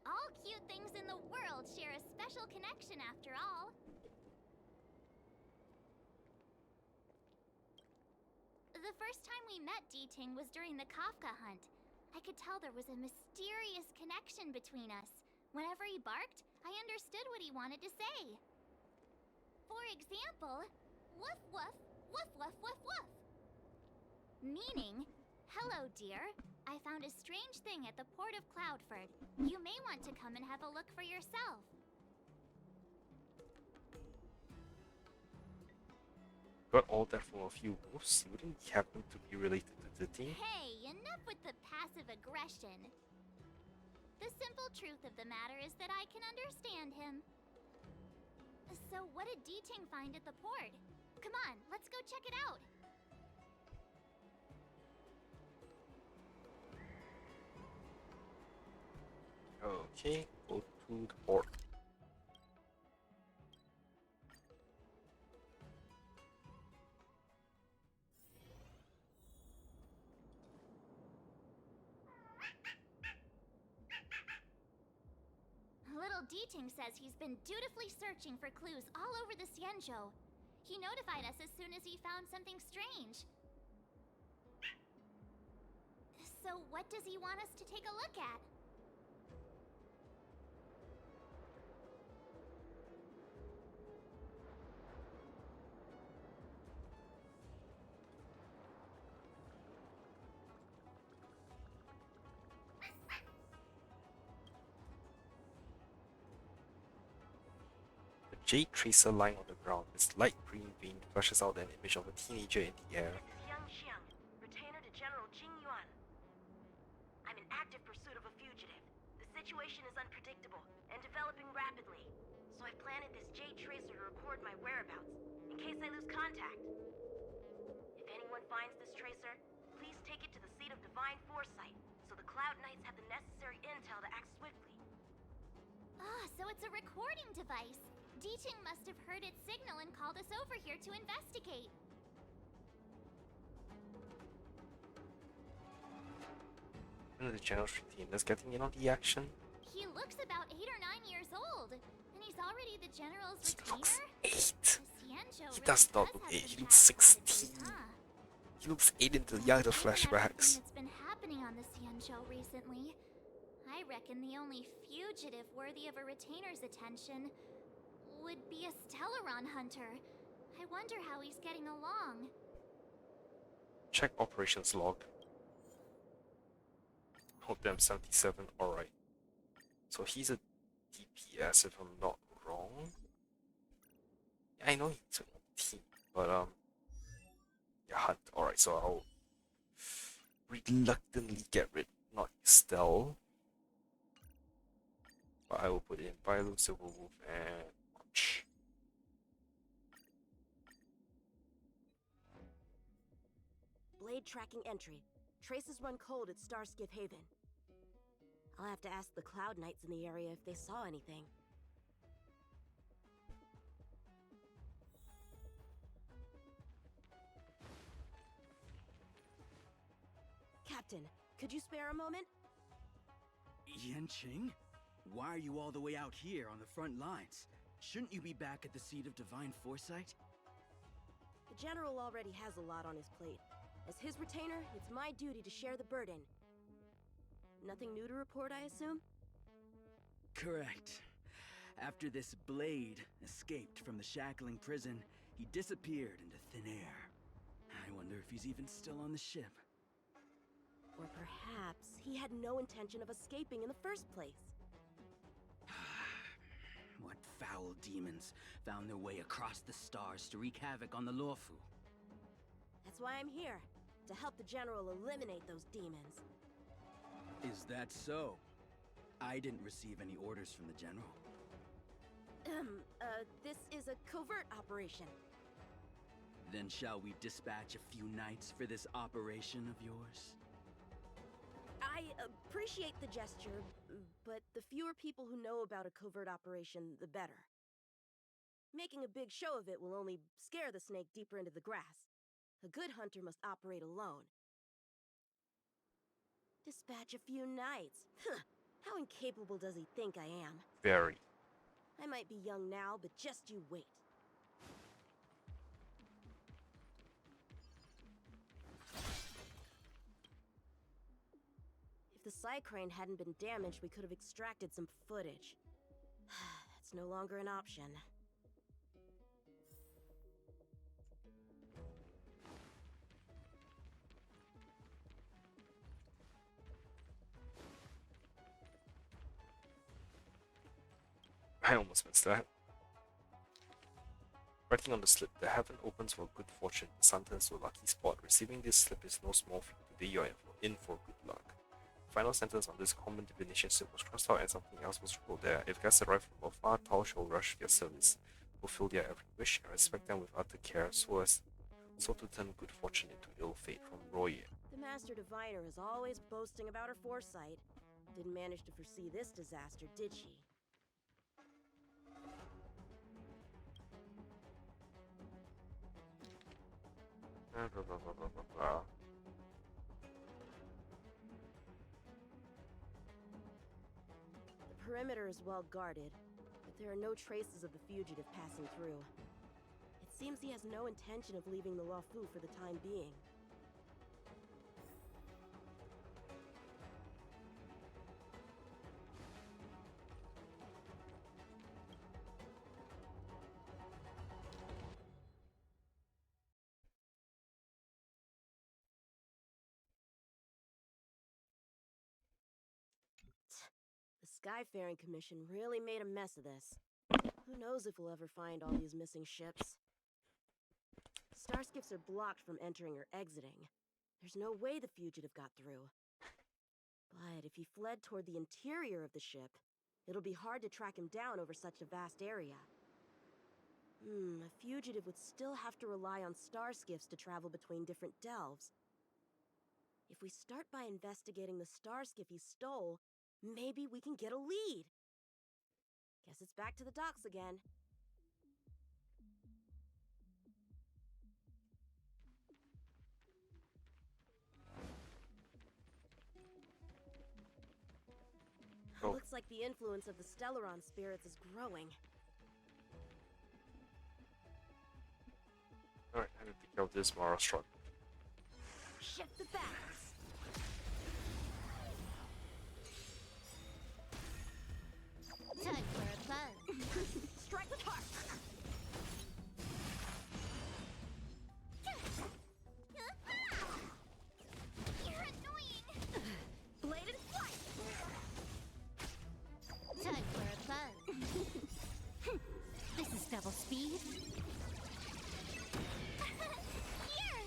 All cute things in the world share a special connection after all. The first time we met D-Ting was during the Kafka hunt. I could tell there was a mysterious connection between us. Whenever he barked, I understood what he wanted to say. For example, woof woof, woof woof woof woof. Meaning, hello dear, I found a strange thing at the port of Cloudford. You may want to come and have a look for yourself. got all that from a few wolves. Wouldn't he happen to be related to the team? Hey, enough with the passive aggression. The simple truth of the matter is that I can understand him. So what did D-Ting find at the port? Come on, let's go check it out. Okay, go to the port. Little D-Ting says he's been dutifully searching for clues all over the Xianzhou. He notified us as soon as he found something strange. So what does he want us to take a look at? The jade tracer lying on the ground. Its light green vein flashes out an image of a teenager in the air. Young Xiang, retainer to General Jing Yuan. I'm in active pursuit of a fugitive. The situation is unpredictable and developing rapidly, so I've planted this jade tracer to record my whereabouts in case I lose contact. If anyone finds this tracer, please take it to the seat of divine foresight, so the Cloud Knights have the necessary intel to act swiftly. Ah, so it's a recording device. D-Ting must have heard its signal and called us over here to investigate. One of the general's retainers getting in on the action. He looks about 8 or 9 years old, and he's already the general's He looks retainer? 8. He He does not look 8. He looks 16. He looks 8 in the younger flashbacks. That's been happening on the Xianzhou recently. I reckon the only fugitive worthy of a retainer's attention would be a Stellaron hunter. I wonder how he's getting along. Check operations log. Hold them 77. Alright. So he's a DPS if I'm not wrong. Yeah, I know he's on a team, but yeah, hunt. Alright, so I'll reluctantly get rid, not Stell. But I will put in Bilo, Silverwolf, and March. Blade tracking entry. Traces run cold at Starskiff Haven. I'll have to ask the Cloud Knights in the area if they saw anything. Captain, could you spare a moment? Yanqing? Why are you all the way out here on the front lines? Shouldn't you be back at the seat of divine foresight? The General already has a lot on his plate. As his retainer, it's my duty to share the burden. Nothing new to report, I assume? Correct. After this Blade escaped from the shackling prison, he disappeared into thin air. I wonder if he's even still on the ship. Or perhaps he had no intention of escaping in the first place. What foul demons found their way across the stars to wreak havoc on the Luofu? That's why I'm here, to help the General eliminate those demons. Is that so? I didn't receive any orders from the General. This is a covert operation. Then shall we dispatch a few knights for this operation of yours? I appreciate the gesture, but the fewer people who know about a covert operation, the better. Making a big show of it will only scare the snake deeper into the grass. A good hunter must operate alone. Dispatch a few knights. Huh. How incapable does he think I am? Very. I might be young now, but just you wait. If the Psycrane hadn't been damaged, we could have extracted some footage. That's no longer an option. I almost missed that. Writing on the slip, the heaven opens for good fortune, the sun turns to a lucky spot. Receiving this slip is no small feat. Today you are in for good luck. Final sentence on this common divination slip was crossed out and something else was scribbled there. If guests arrive from afar, Tao shall rush their service, fulfill their every wish, and respect them with utter care, so to turn good fortune into ill fate. From Roy. The Master Diviner is always boasting about her foresight. Didn't manage to foresee this disaster, did she? The perimeter is well guarded, but there are no traces of the fugitive passing through. It seems he has no intention of leaving the Luofu for the time being. The Skyfaring Commission really made a mess of this. Who knows if we'll ever find all these missing ships? Starskiffs are blocked from entering or exiting. There's no way the fugitive got through. But if he fled toward the interior of the ship, it'll be hard to track him down over such a vast area. A fugitive would still have to rely on starskiffs to travel between different delves. If we start by investigating the starskiff he stole, maybe we can get a lead. Guess it's back to the docks again. Oh. Looks like the influence of the Stellaron spirits is growing. Alright, I need to take out this Mara struck. Shift the balance. Time for a fun. Strike with heart. You're annoying! Blade and flight. Time for a fun. This is double speed. Here!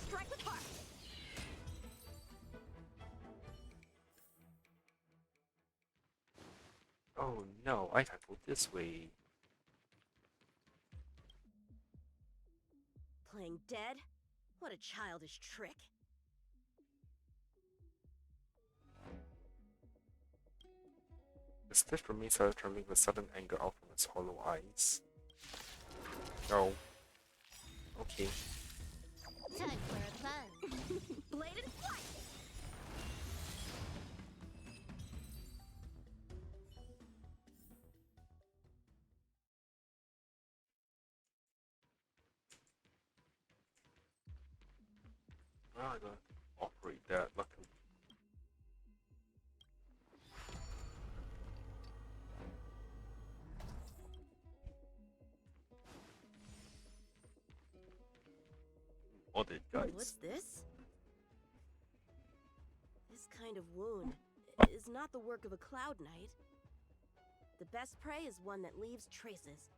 Strike with heart. Oh no, I can't go this way. Playing dead? What a childish trick. The stiff remains started trembling with sudden anger out from its hollow eyes. No. Okay. Time for a fun. Blade and flight. Well, I don't operate that, luckily. Audit, guys. What's this? This kind of wound is not the work of a Cloud Knight. The best prey is one that leaves traces.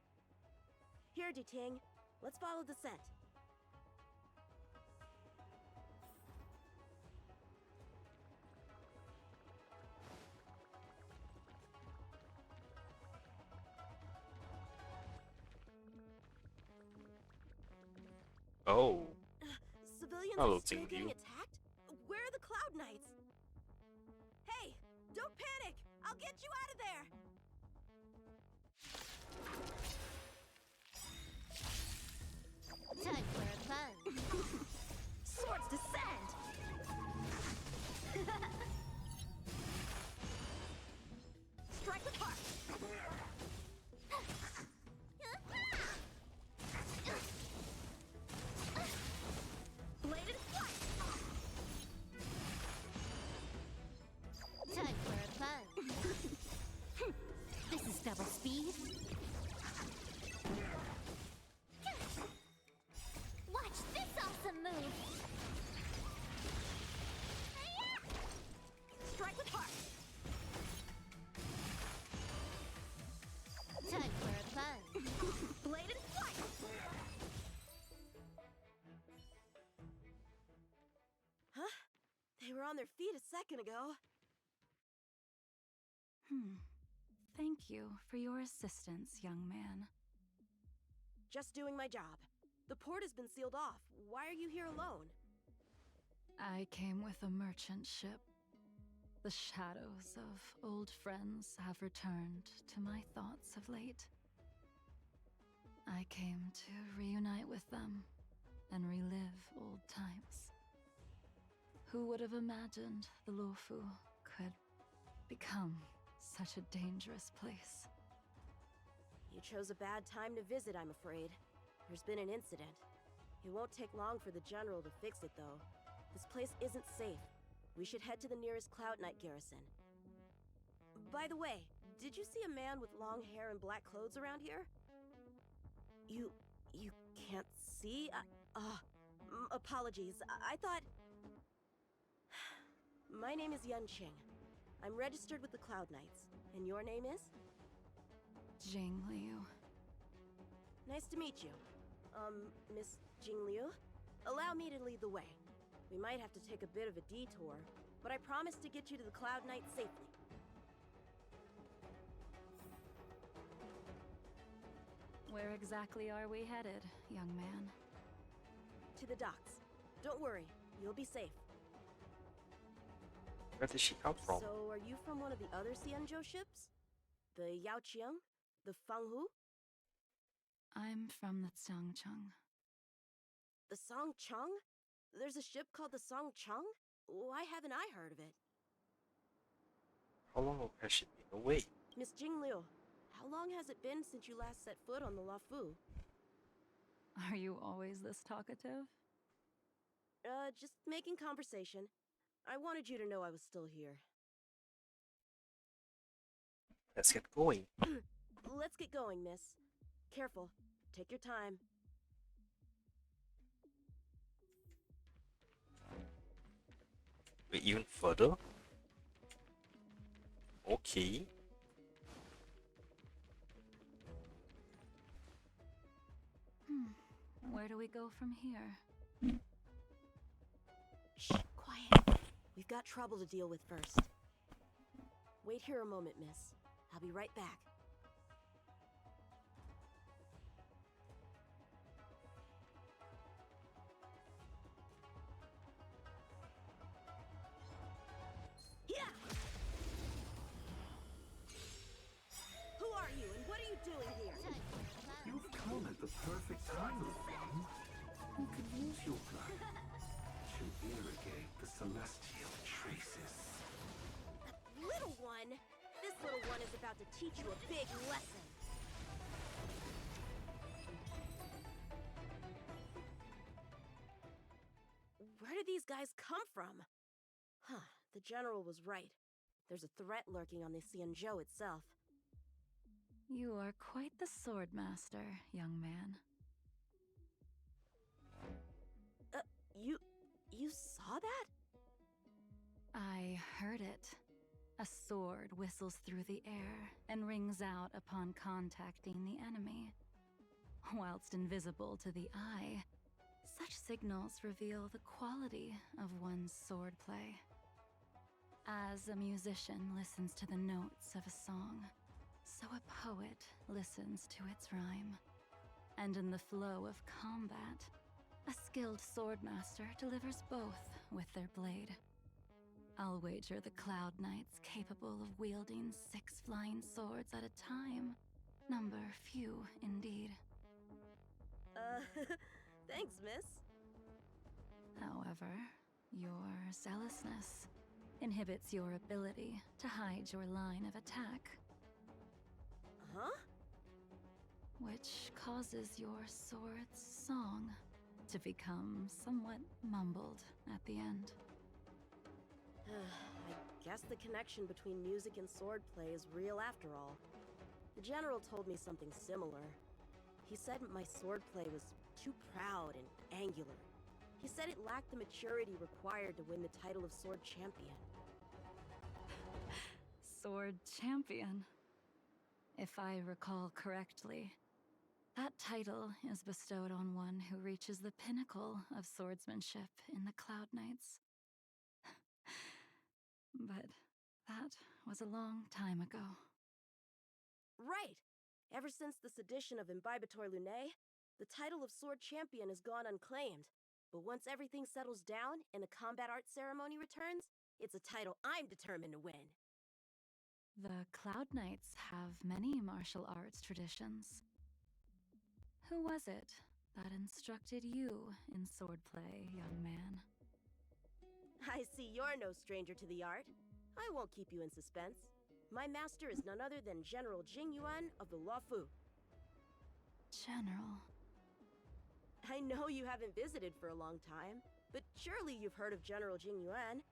Here, Duting, let's follow the scent. Oh. Civilians Hello, are still Tingu. getting attacked? Where are the Cloud Knights? Hey, don't panic! I'll get you out of there! Time for a fun. Swords descend! Strike with heart! Blade and flight! Time for a fun. This is double speed. on their feet a second ago. Thank you for your assistance, young man. Just doing my job. The port has been sealed off. Why are you here alone? I came with a merchant ship. The shadows of old friends have returned to my thoughts of late. I came to reunite with them and relive old times. Who would have imagined the Luofu could become such a dangerous place? You chose a bad time to visit, I'm afraid. There's been an incident. It won't take long for the General to fix it, though. This place isn't safe. We should head to the nearest Cloud Knight garrison. By the way, did you see a man with long hair and black clothes around here? You can't see? Apologies. I thought... My name is Yun Qing. I'm registered with the Cloud Knights. And your name is? Jing Liu. Nice to meet you. Miss Jing Liu? Allow me to lead the way. We might have to take a bit of a detour, but I promise to get you to the Cloud Knight safely. Where exactly are we headed, young man? To the docks. Don't worry, you'll be safe. Where did she come from? So, are you from one of the other Xianzhou ships? The Yaoqiang? The Fanghu? I'm from the Xiangcheng. The Songcheng? There's a ship called the Songcheng? Why haven't I heard of it? How long has she been away? Miss Jing Liu, how long has it been since you last set foot on the Luofu? Are you always this talkative? Just making conversation. I wanted you to know I was still here. Let's get going. Let's get going, miss. Careful. Take your time. Wait, even further? Okay. Where do we go from here? Shh, quiet. We've got trouble to deal with first. Wait here a moment, miss. I'll be right back. Yeah! Who are you, and what are you doing here? You've come at the perfect time, friend. You could use your blood to irrigate the celestial traces. Little one? This little one is about to teach you a big lesson. Where did these guys come from? Huh, the General was right. There's a threat lurking on the Xianzhou itself. You are quite the sword master, young man. You saw that? I heard it. A sword whistles through the air and rings out upon contacting the enemy. Whilst invisible to the eye, such signals reveal the quality of one's swordplay. As a musician listens to the notes of a song, so a poet listens to its rhyme. And in the flow of combat, a skilled swordmaster delivers both with their blade. I'll wager the Cloud Knights capable of wielding 6 flying swords at a time number few indeed. Thanks, miss. However, your zealousness inhibits your ability to hide your line of attack. Huh? Which causes your sword's song to become somewhat mumbled at the end. I guess the connection between music and swordplay is real after all. The General told me something similar. He said my swordplay was too proud and angular. He said it lacked the maturity required to win the title of Sword Champion. Sword Champion. If I recall correctly, that title is bestowed on one who reaches the pinnacle of swordsmanship in the Cloud Knights. But that was a long time ago. Right! Ever since the sedition of Imbibitor Lunae, the title of Sword Champion has gone unclaimed. But once everything settles down and the combat art ceremony returns, it's a title I'm determined to win. The Cloud Knights have many martial arts traditions. Who was it that instructed you in swordplay, young man? I see you're no stranger to the art. I won't keep you in suspense. My master is none other than General Jing Yuan of the Luofu. General. I know you haven't visited for a long time, but surely you've heard of General Jing Yuan.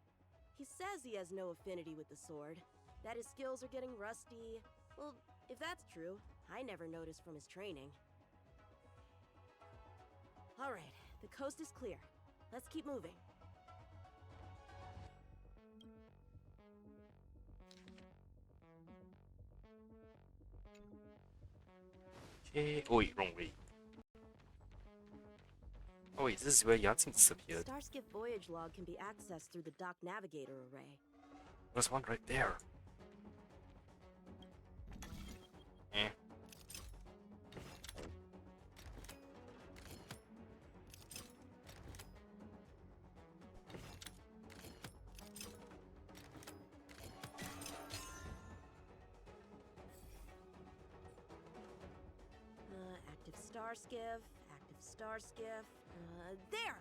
He says he has no affinity with the sword, that his skills are getting rusty. Well, if that's true, I never noticed from his training. Alright, the coast is clear. Let's keep moving. Okay. Oh wait, wrong way. Oh wait, this is where Yanxing disappeared. Starskip voyage log can be accessed through the dock navigator array. There's one right there. Eh. Active star skiff. There!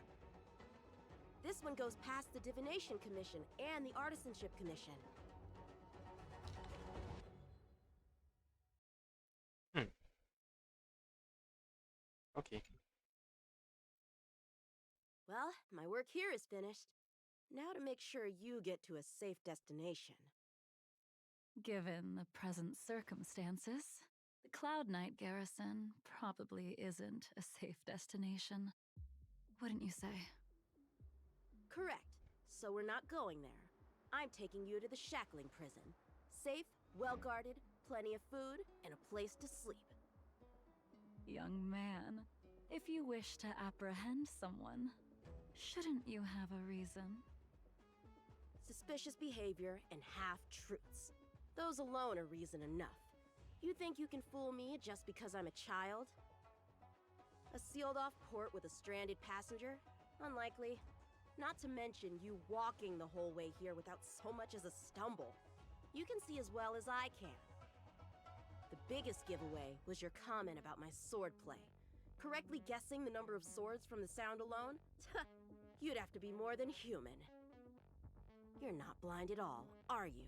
This one goes past the Divination Commission and the Artisanship Commission. Okay. Well, my work here is finished. Now to make sure you get to a safe destination. Given the present circumstances, the Cloud Knight garrison probably isn't a safe destination. Wouldn't you say? Correct. So we're not going there. I'm taking you to the shackling prison. Safe, well-guarded, plenty of food, and a place to sleep. Young man, if you wish to apprehend someone, shouldn't you have a reason? Suspicious behavior and half-truths. Those alone are reason enough. You think you can fool me just because I'm a child? A sealed-off port with a stranded passenger? Unlikely. Not to mention you walking the whole way here without so much as a stumble. You can see as well as I can. The biggest giveaway was your comment about my swordplay. Correctly guessing the number of swords from the sound alone? You'd have to be more than human. You're not blind at all, are you?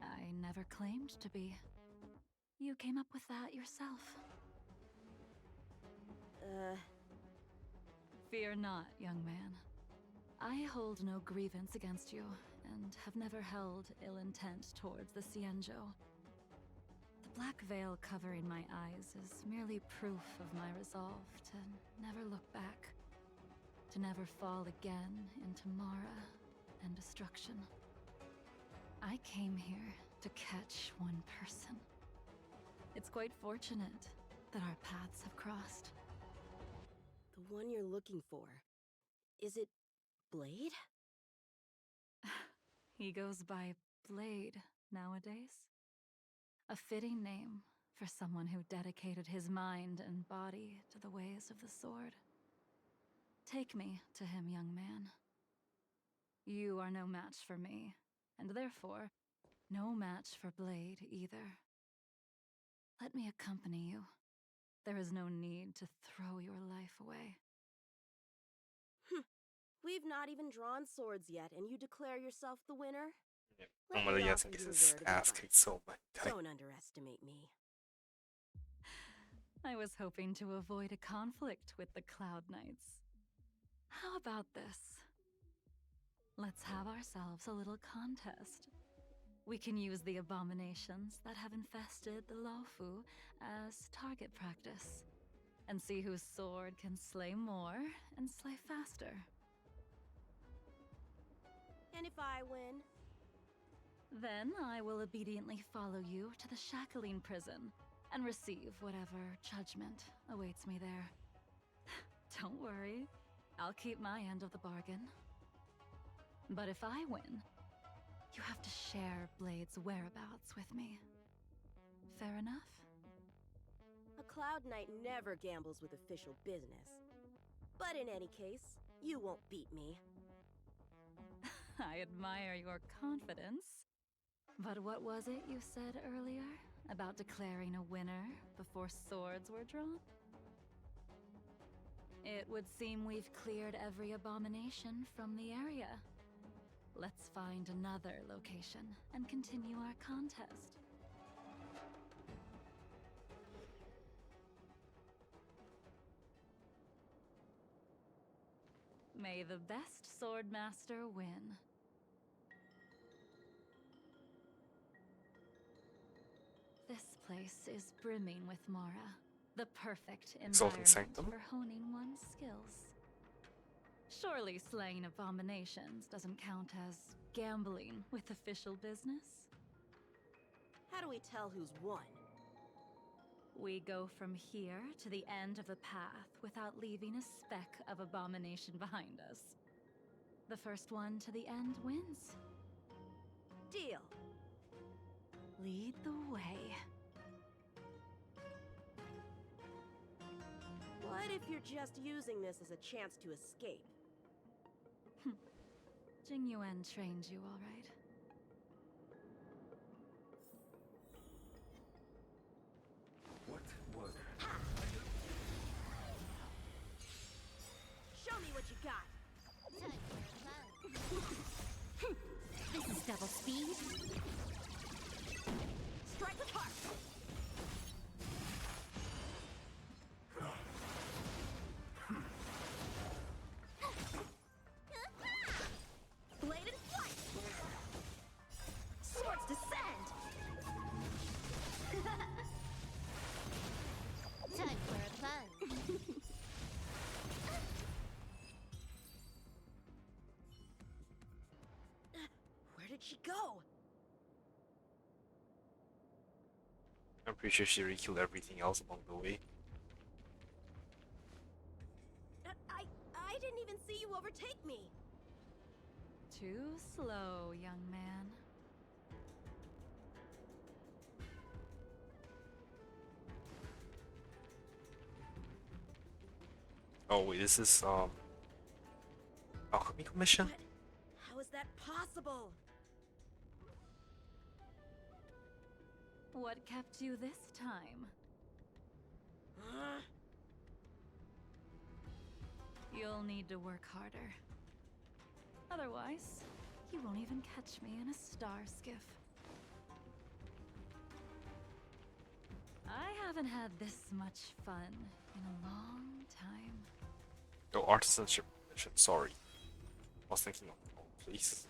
I never claimed to be. You came up with that yourself. Fear not, young man. I hold no grievance against you, and have never held ill intent towards the Xianzhou. The black veil covering my eyes is merely proof of my resolve to never look back, to never fall again into Mara and destruction. I came here to catch one person. It's quite fortunate that our paths have crossed. The one you're looking for. Is it Blade? He goes by Blade nowadays. A fitting name for someone who dedicated his mind and body to the ways of the sword. Take me to him, young man. You are no match for me, and therefore, no match for Blade either. Let me accompany you. There is no need to throw your life away. We've not even drawn swords yet, and you declare yourself the winner? Oh my god, gets his ass kicked so much. Don't underestimate me. I was hoping to avoid a conflict with the Cloud Knights. How about this? Let's have ourselves a little contest. We can use the abominations that have infested the Luofu as target practice, and see whose sword can slay more and slay faster. And if I win? Then I will obediently follow you to the shackling prison and receive whatever judgment awaits me there. Don't worry, I'll keep my end of the bargain. But if I win, You have to share Blade's whereabouts with me. Fair enough? A Cloud Knight never gambles with official business. But in any case, you won't beat me. I admire your confidence. But what was it you said earlier about declaring a winner before swords were drawn? It would seem we've cleared every abomination from the area. Let's find another location and continue our contest. May the best swordmaster win. This place is brimming with Mara, the perfect environment Sanctum? for honing one's skills. Surely slaying abominations doesn't count as gambling with official business? How do we tell who's won? We go from here to the end of the path without leaving a speck of abomination behind us. The first one to the end wins. Deal. Lead the way. What if you're just using this as a chance to escape? Jing Yuan trained you all right. What was Show me what you got. This is double speed. Strike with heart. Blade and flight. Swords descend. Time for a plunge. Where did she go? I'm pretty sure she re-killed everything else along the way. I didn't even see you overtake me. Too slow, young man. Oh wait, this is alchemy commission? How is that possible? What kept you this time? You'll need to work harder. Otherwise, you won't even catch me in a star skiff. I haven't had this much fun in a long time. Oh, artisanship mission, sorry. I was thinking of, oh please.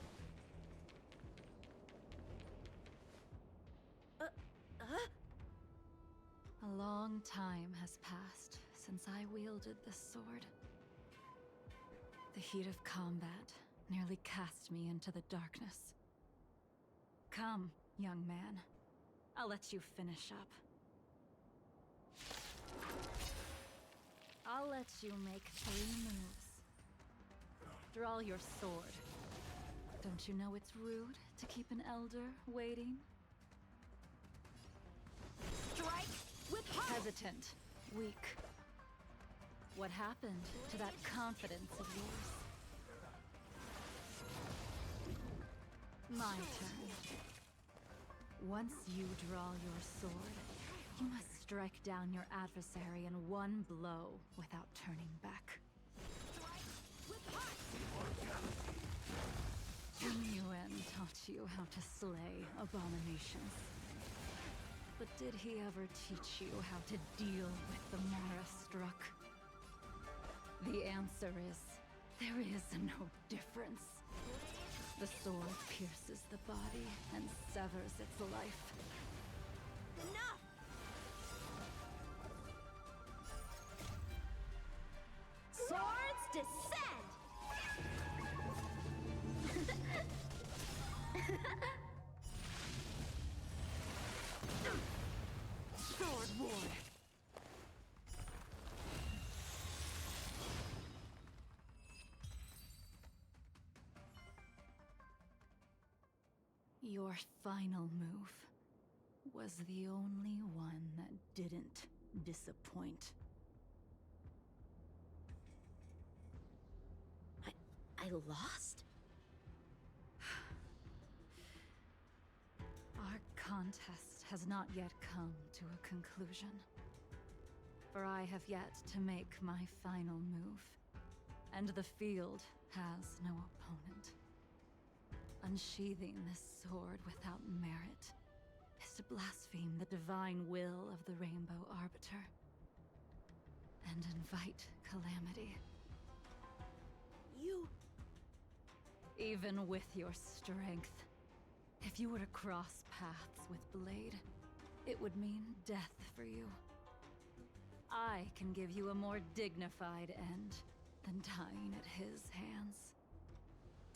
A long time has passed since I wielded this sword. The heat of combat nearly cast me into the darkness. Come, young man. I'll let you finish up. I'll let you make 3 moves. Draw your sword. Don't you know it's rude to keep an elder waiting? Strike with heart. Hesitant, weak. What happened to that confidence of yours? My turn. Once you draw your sword, you must strike down your adversary in one blow without turning back. Jing Yuan taught you how to slay abominations. But did he ever teach you how to deal with the Mara struck? The answer is, there is no difference. The sword pierces the body and severs its life. Enough! Swords descend! Sword ward! Your final move was the only one that didn't disappoint. I lost? Our contest has not yet come to a conclusion. For I have yet to make my final move, and the field has no opponent. Unsheathing this sword without merit is to blaspheme the divine will of the Rainbow Arbiter and invite calamity. You... Even with your strength, if you were to cross paths with Blade, it would mean death for you. I can give you a more dignified end than dying at his hands.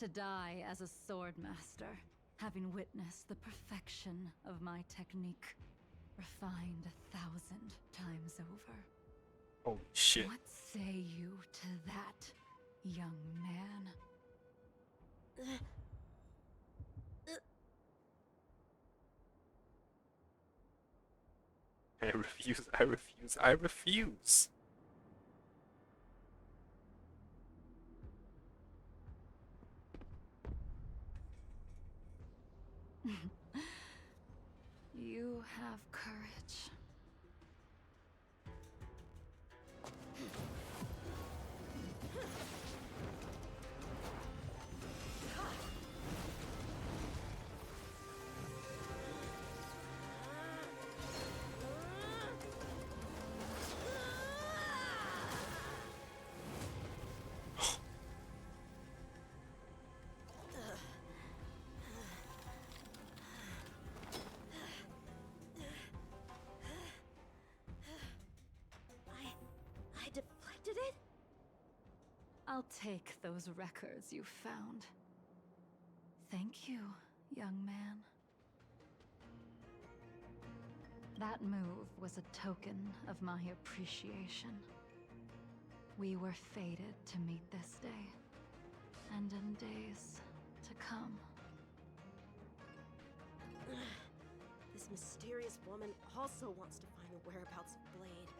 To die as a swordmaster, having witnessed the perfection of my technique, refined 1,000 times over. Holy shit. What say you to that, young man? I refuse, I refuse, I refuse. You have courage. I deflected it? I'll take those records you found. Thank you, young man. That move was a token of my appreciation. We were fated to meet this day, and in days to come. This mysterious woman also wants to find the whereabouts of Blade.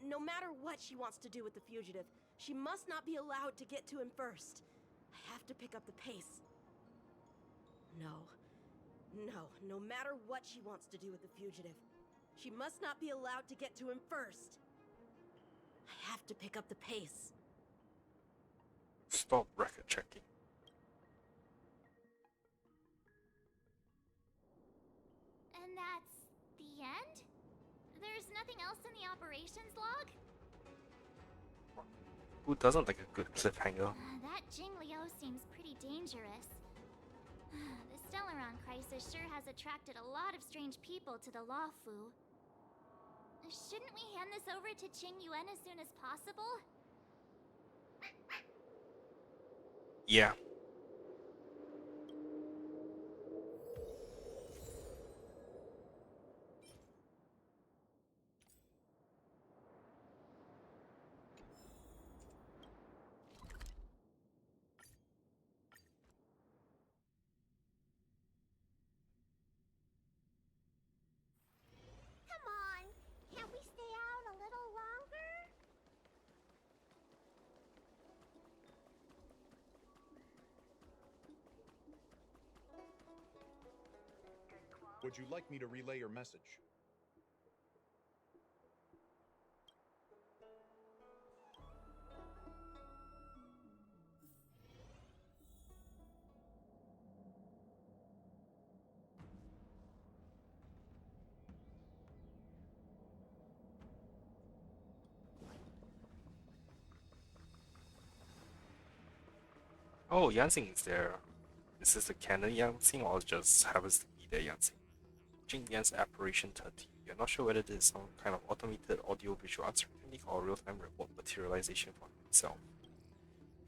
No matter what she wants to do with the fugitive, she must not be allowed to get to him first. I have to pick up the pace. No matter what she wants to do with the fugitive, she must not be allowed to get to him first. I have to pick up the pace. Stop record checking. And that's the end? There's nothing else in the operations log? Who doesn't like a good cliffhanger? That Jing Liu seems pretty dangerous. The Stellaron crisis sure has attracted a lot of strange people to the Luofu. Shouldn't we hand this over to Qing Yuan as soon as possible? Yeah. Come on, can't we stay out a little longer? Would you like me to relay your message? Oh, Yanxing is there. Is this the canon Yanxing or just happens to be there Yanxing? Jing Yan's apparition 30. You're not sure whether this is some kind of automated audio-visual answer technique or real-time remote materialization for himself.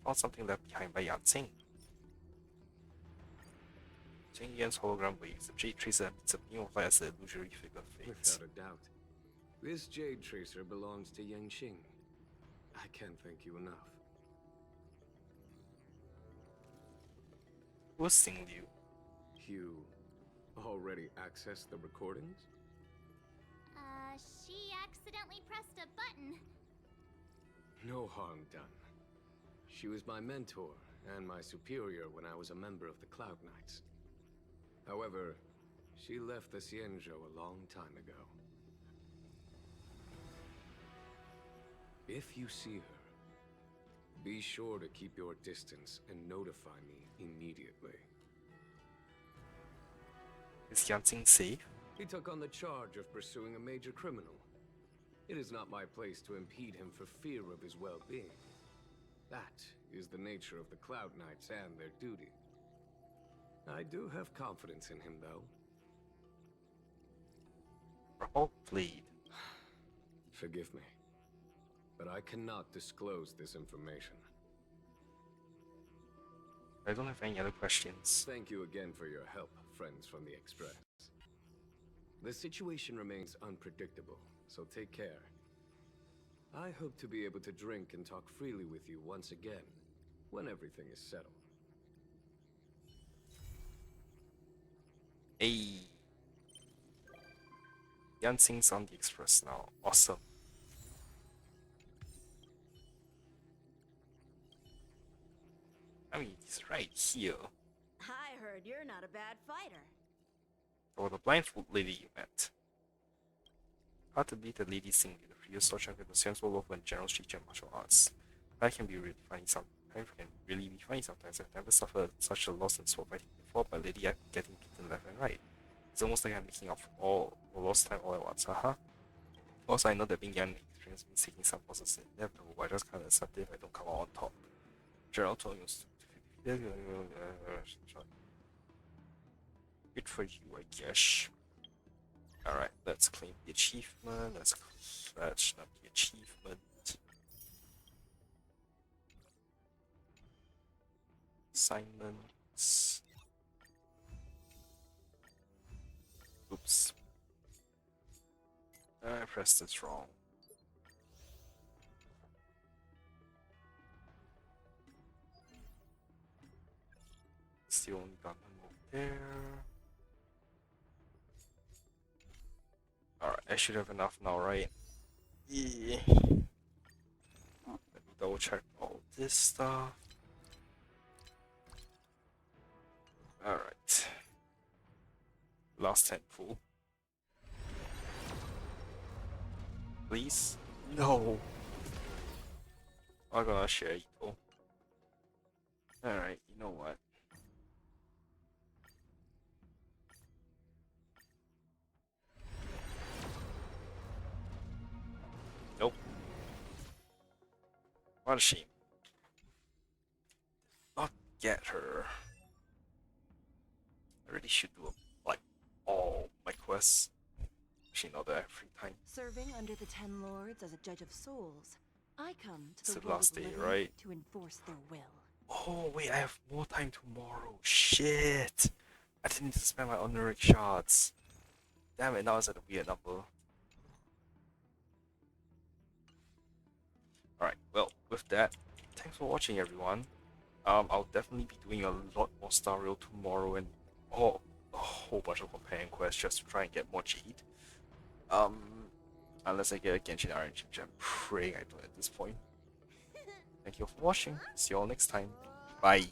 Found something left behind by Yanxing. Jing Yan's hologram waves. The Jade Tracer emits a beam of light as the illusory figure fades. Without a doubt. This Jade Tracer belongs to Yangxing. I can't thank you enough. Who's singing you? You already accessed the recordings? She accidentally pressed a button. No harm done. She was my mentor and my superior when I was a member of the Cloud Knights. However, she left the Xianzhou a long time ago. If you see her, be sure to keep your distance and notify me immediately. Is Yanxing safe? He took on the charge of pursuing a major criminal. It is not my place to impede him for fear of his well-being. That is the nature of the Cloud Knights and their duty. I do have confidence in him, though. Oh, please. Forgive me, but I cannot disclose this information. I don't have any other questions. Thank you again for your help, friends from the Express. The situation remains unpredictable, so take care. I hope to be able to drink and talk freely with you once again, when everything is settled. Hey. Yanxing's on the Express now. Awesome. I mean, he's right here. I heard you're not a bad fighter. Oh, the blindfold lady you met. How to beat the lady singing the previous social with the sensible local and general street and martial arts. That can be really funny sometimes. I've never suffered such a loss in sword fighting before, but lady getting beaten left and right. It's almost like I'm making up for all lost time all at once, Also, I know that being young and experienced means taking some losses in inevitable, but I just can't accept it if I don't come out on top. Gerald told me good for you, I guess. Alright, let's claim the achievement. Let's fetch up the achievement. Assignments. Oops. I pressed this wrong. Still only got them over there. Alright, I should have enough now, right? Yeah. Let me double check all this stuff. Alright. Last 10 full. Please? No! I'm gonna share it though. Alright, you know what? Nope. What a shame. Not get her. I really should do like all my quests. Actually, not that I have free time. Serving under the 10 lords as a judge of souls, I come to It's the the world last of day, living right? to enforce their will. Oh wait, I have more time tomorrow. Shit! I didn't need to spend my honorific shards. Damn it! Now it's at a weird number. Alright, well, with that, thanks for watching, everyone. I'll definitely be doing a lot more Star Rail tomorrow and a whole bunch of companion quests just to try and get more Jade. Unless I get a Genshin RNG, which I'm praying I don't at this point. Thank you all for watching. See you all next time. Bye.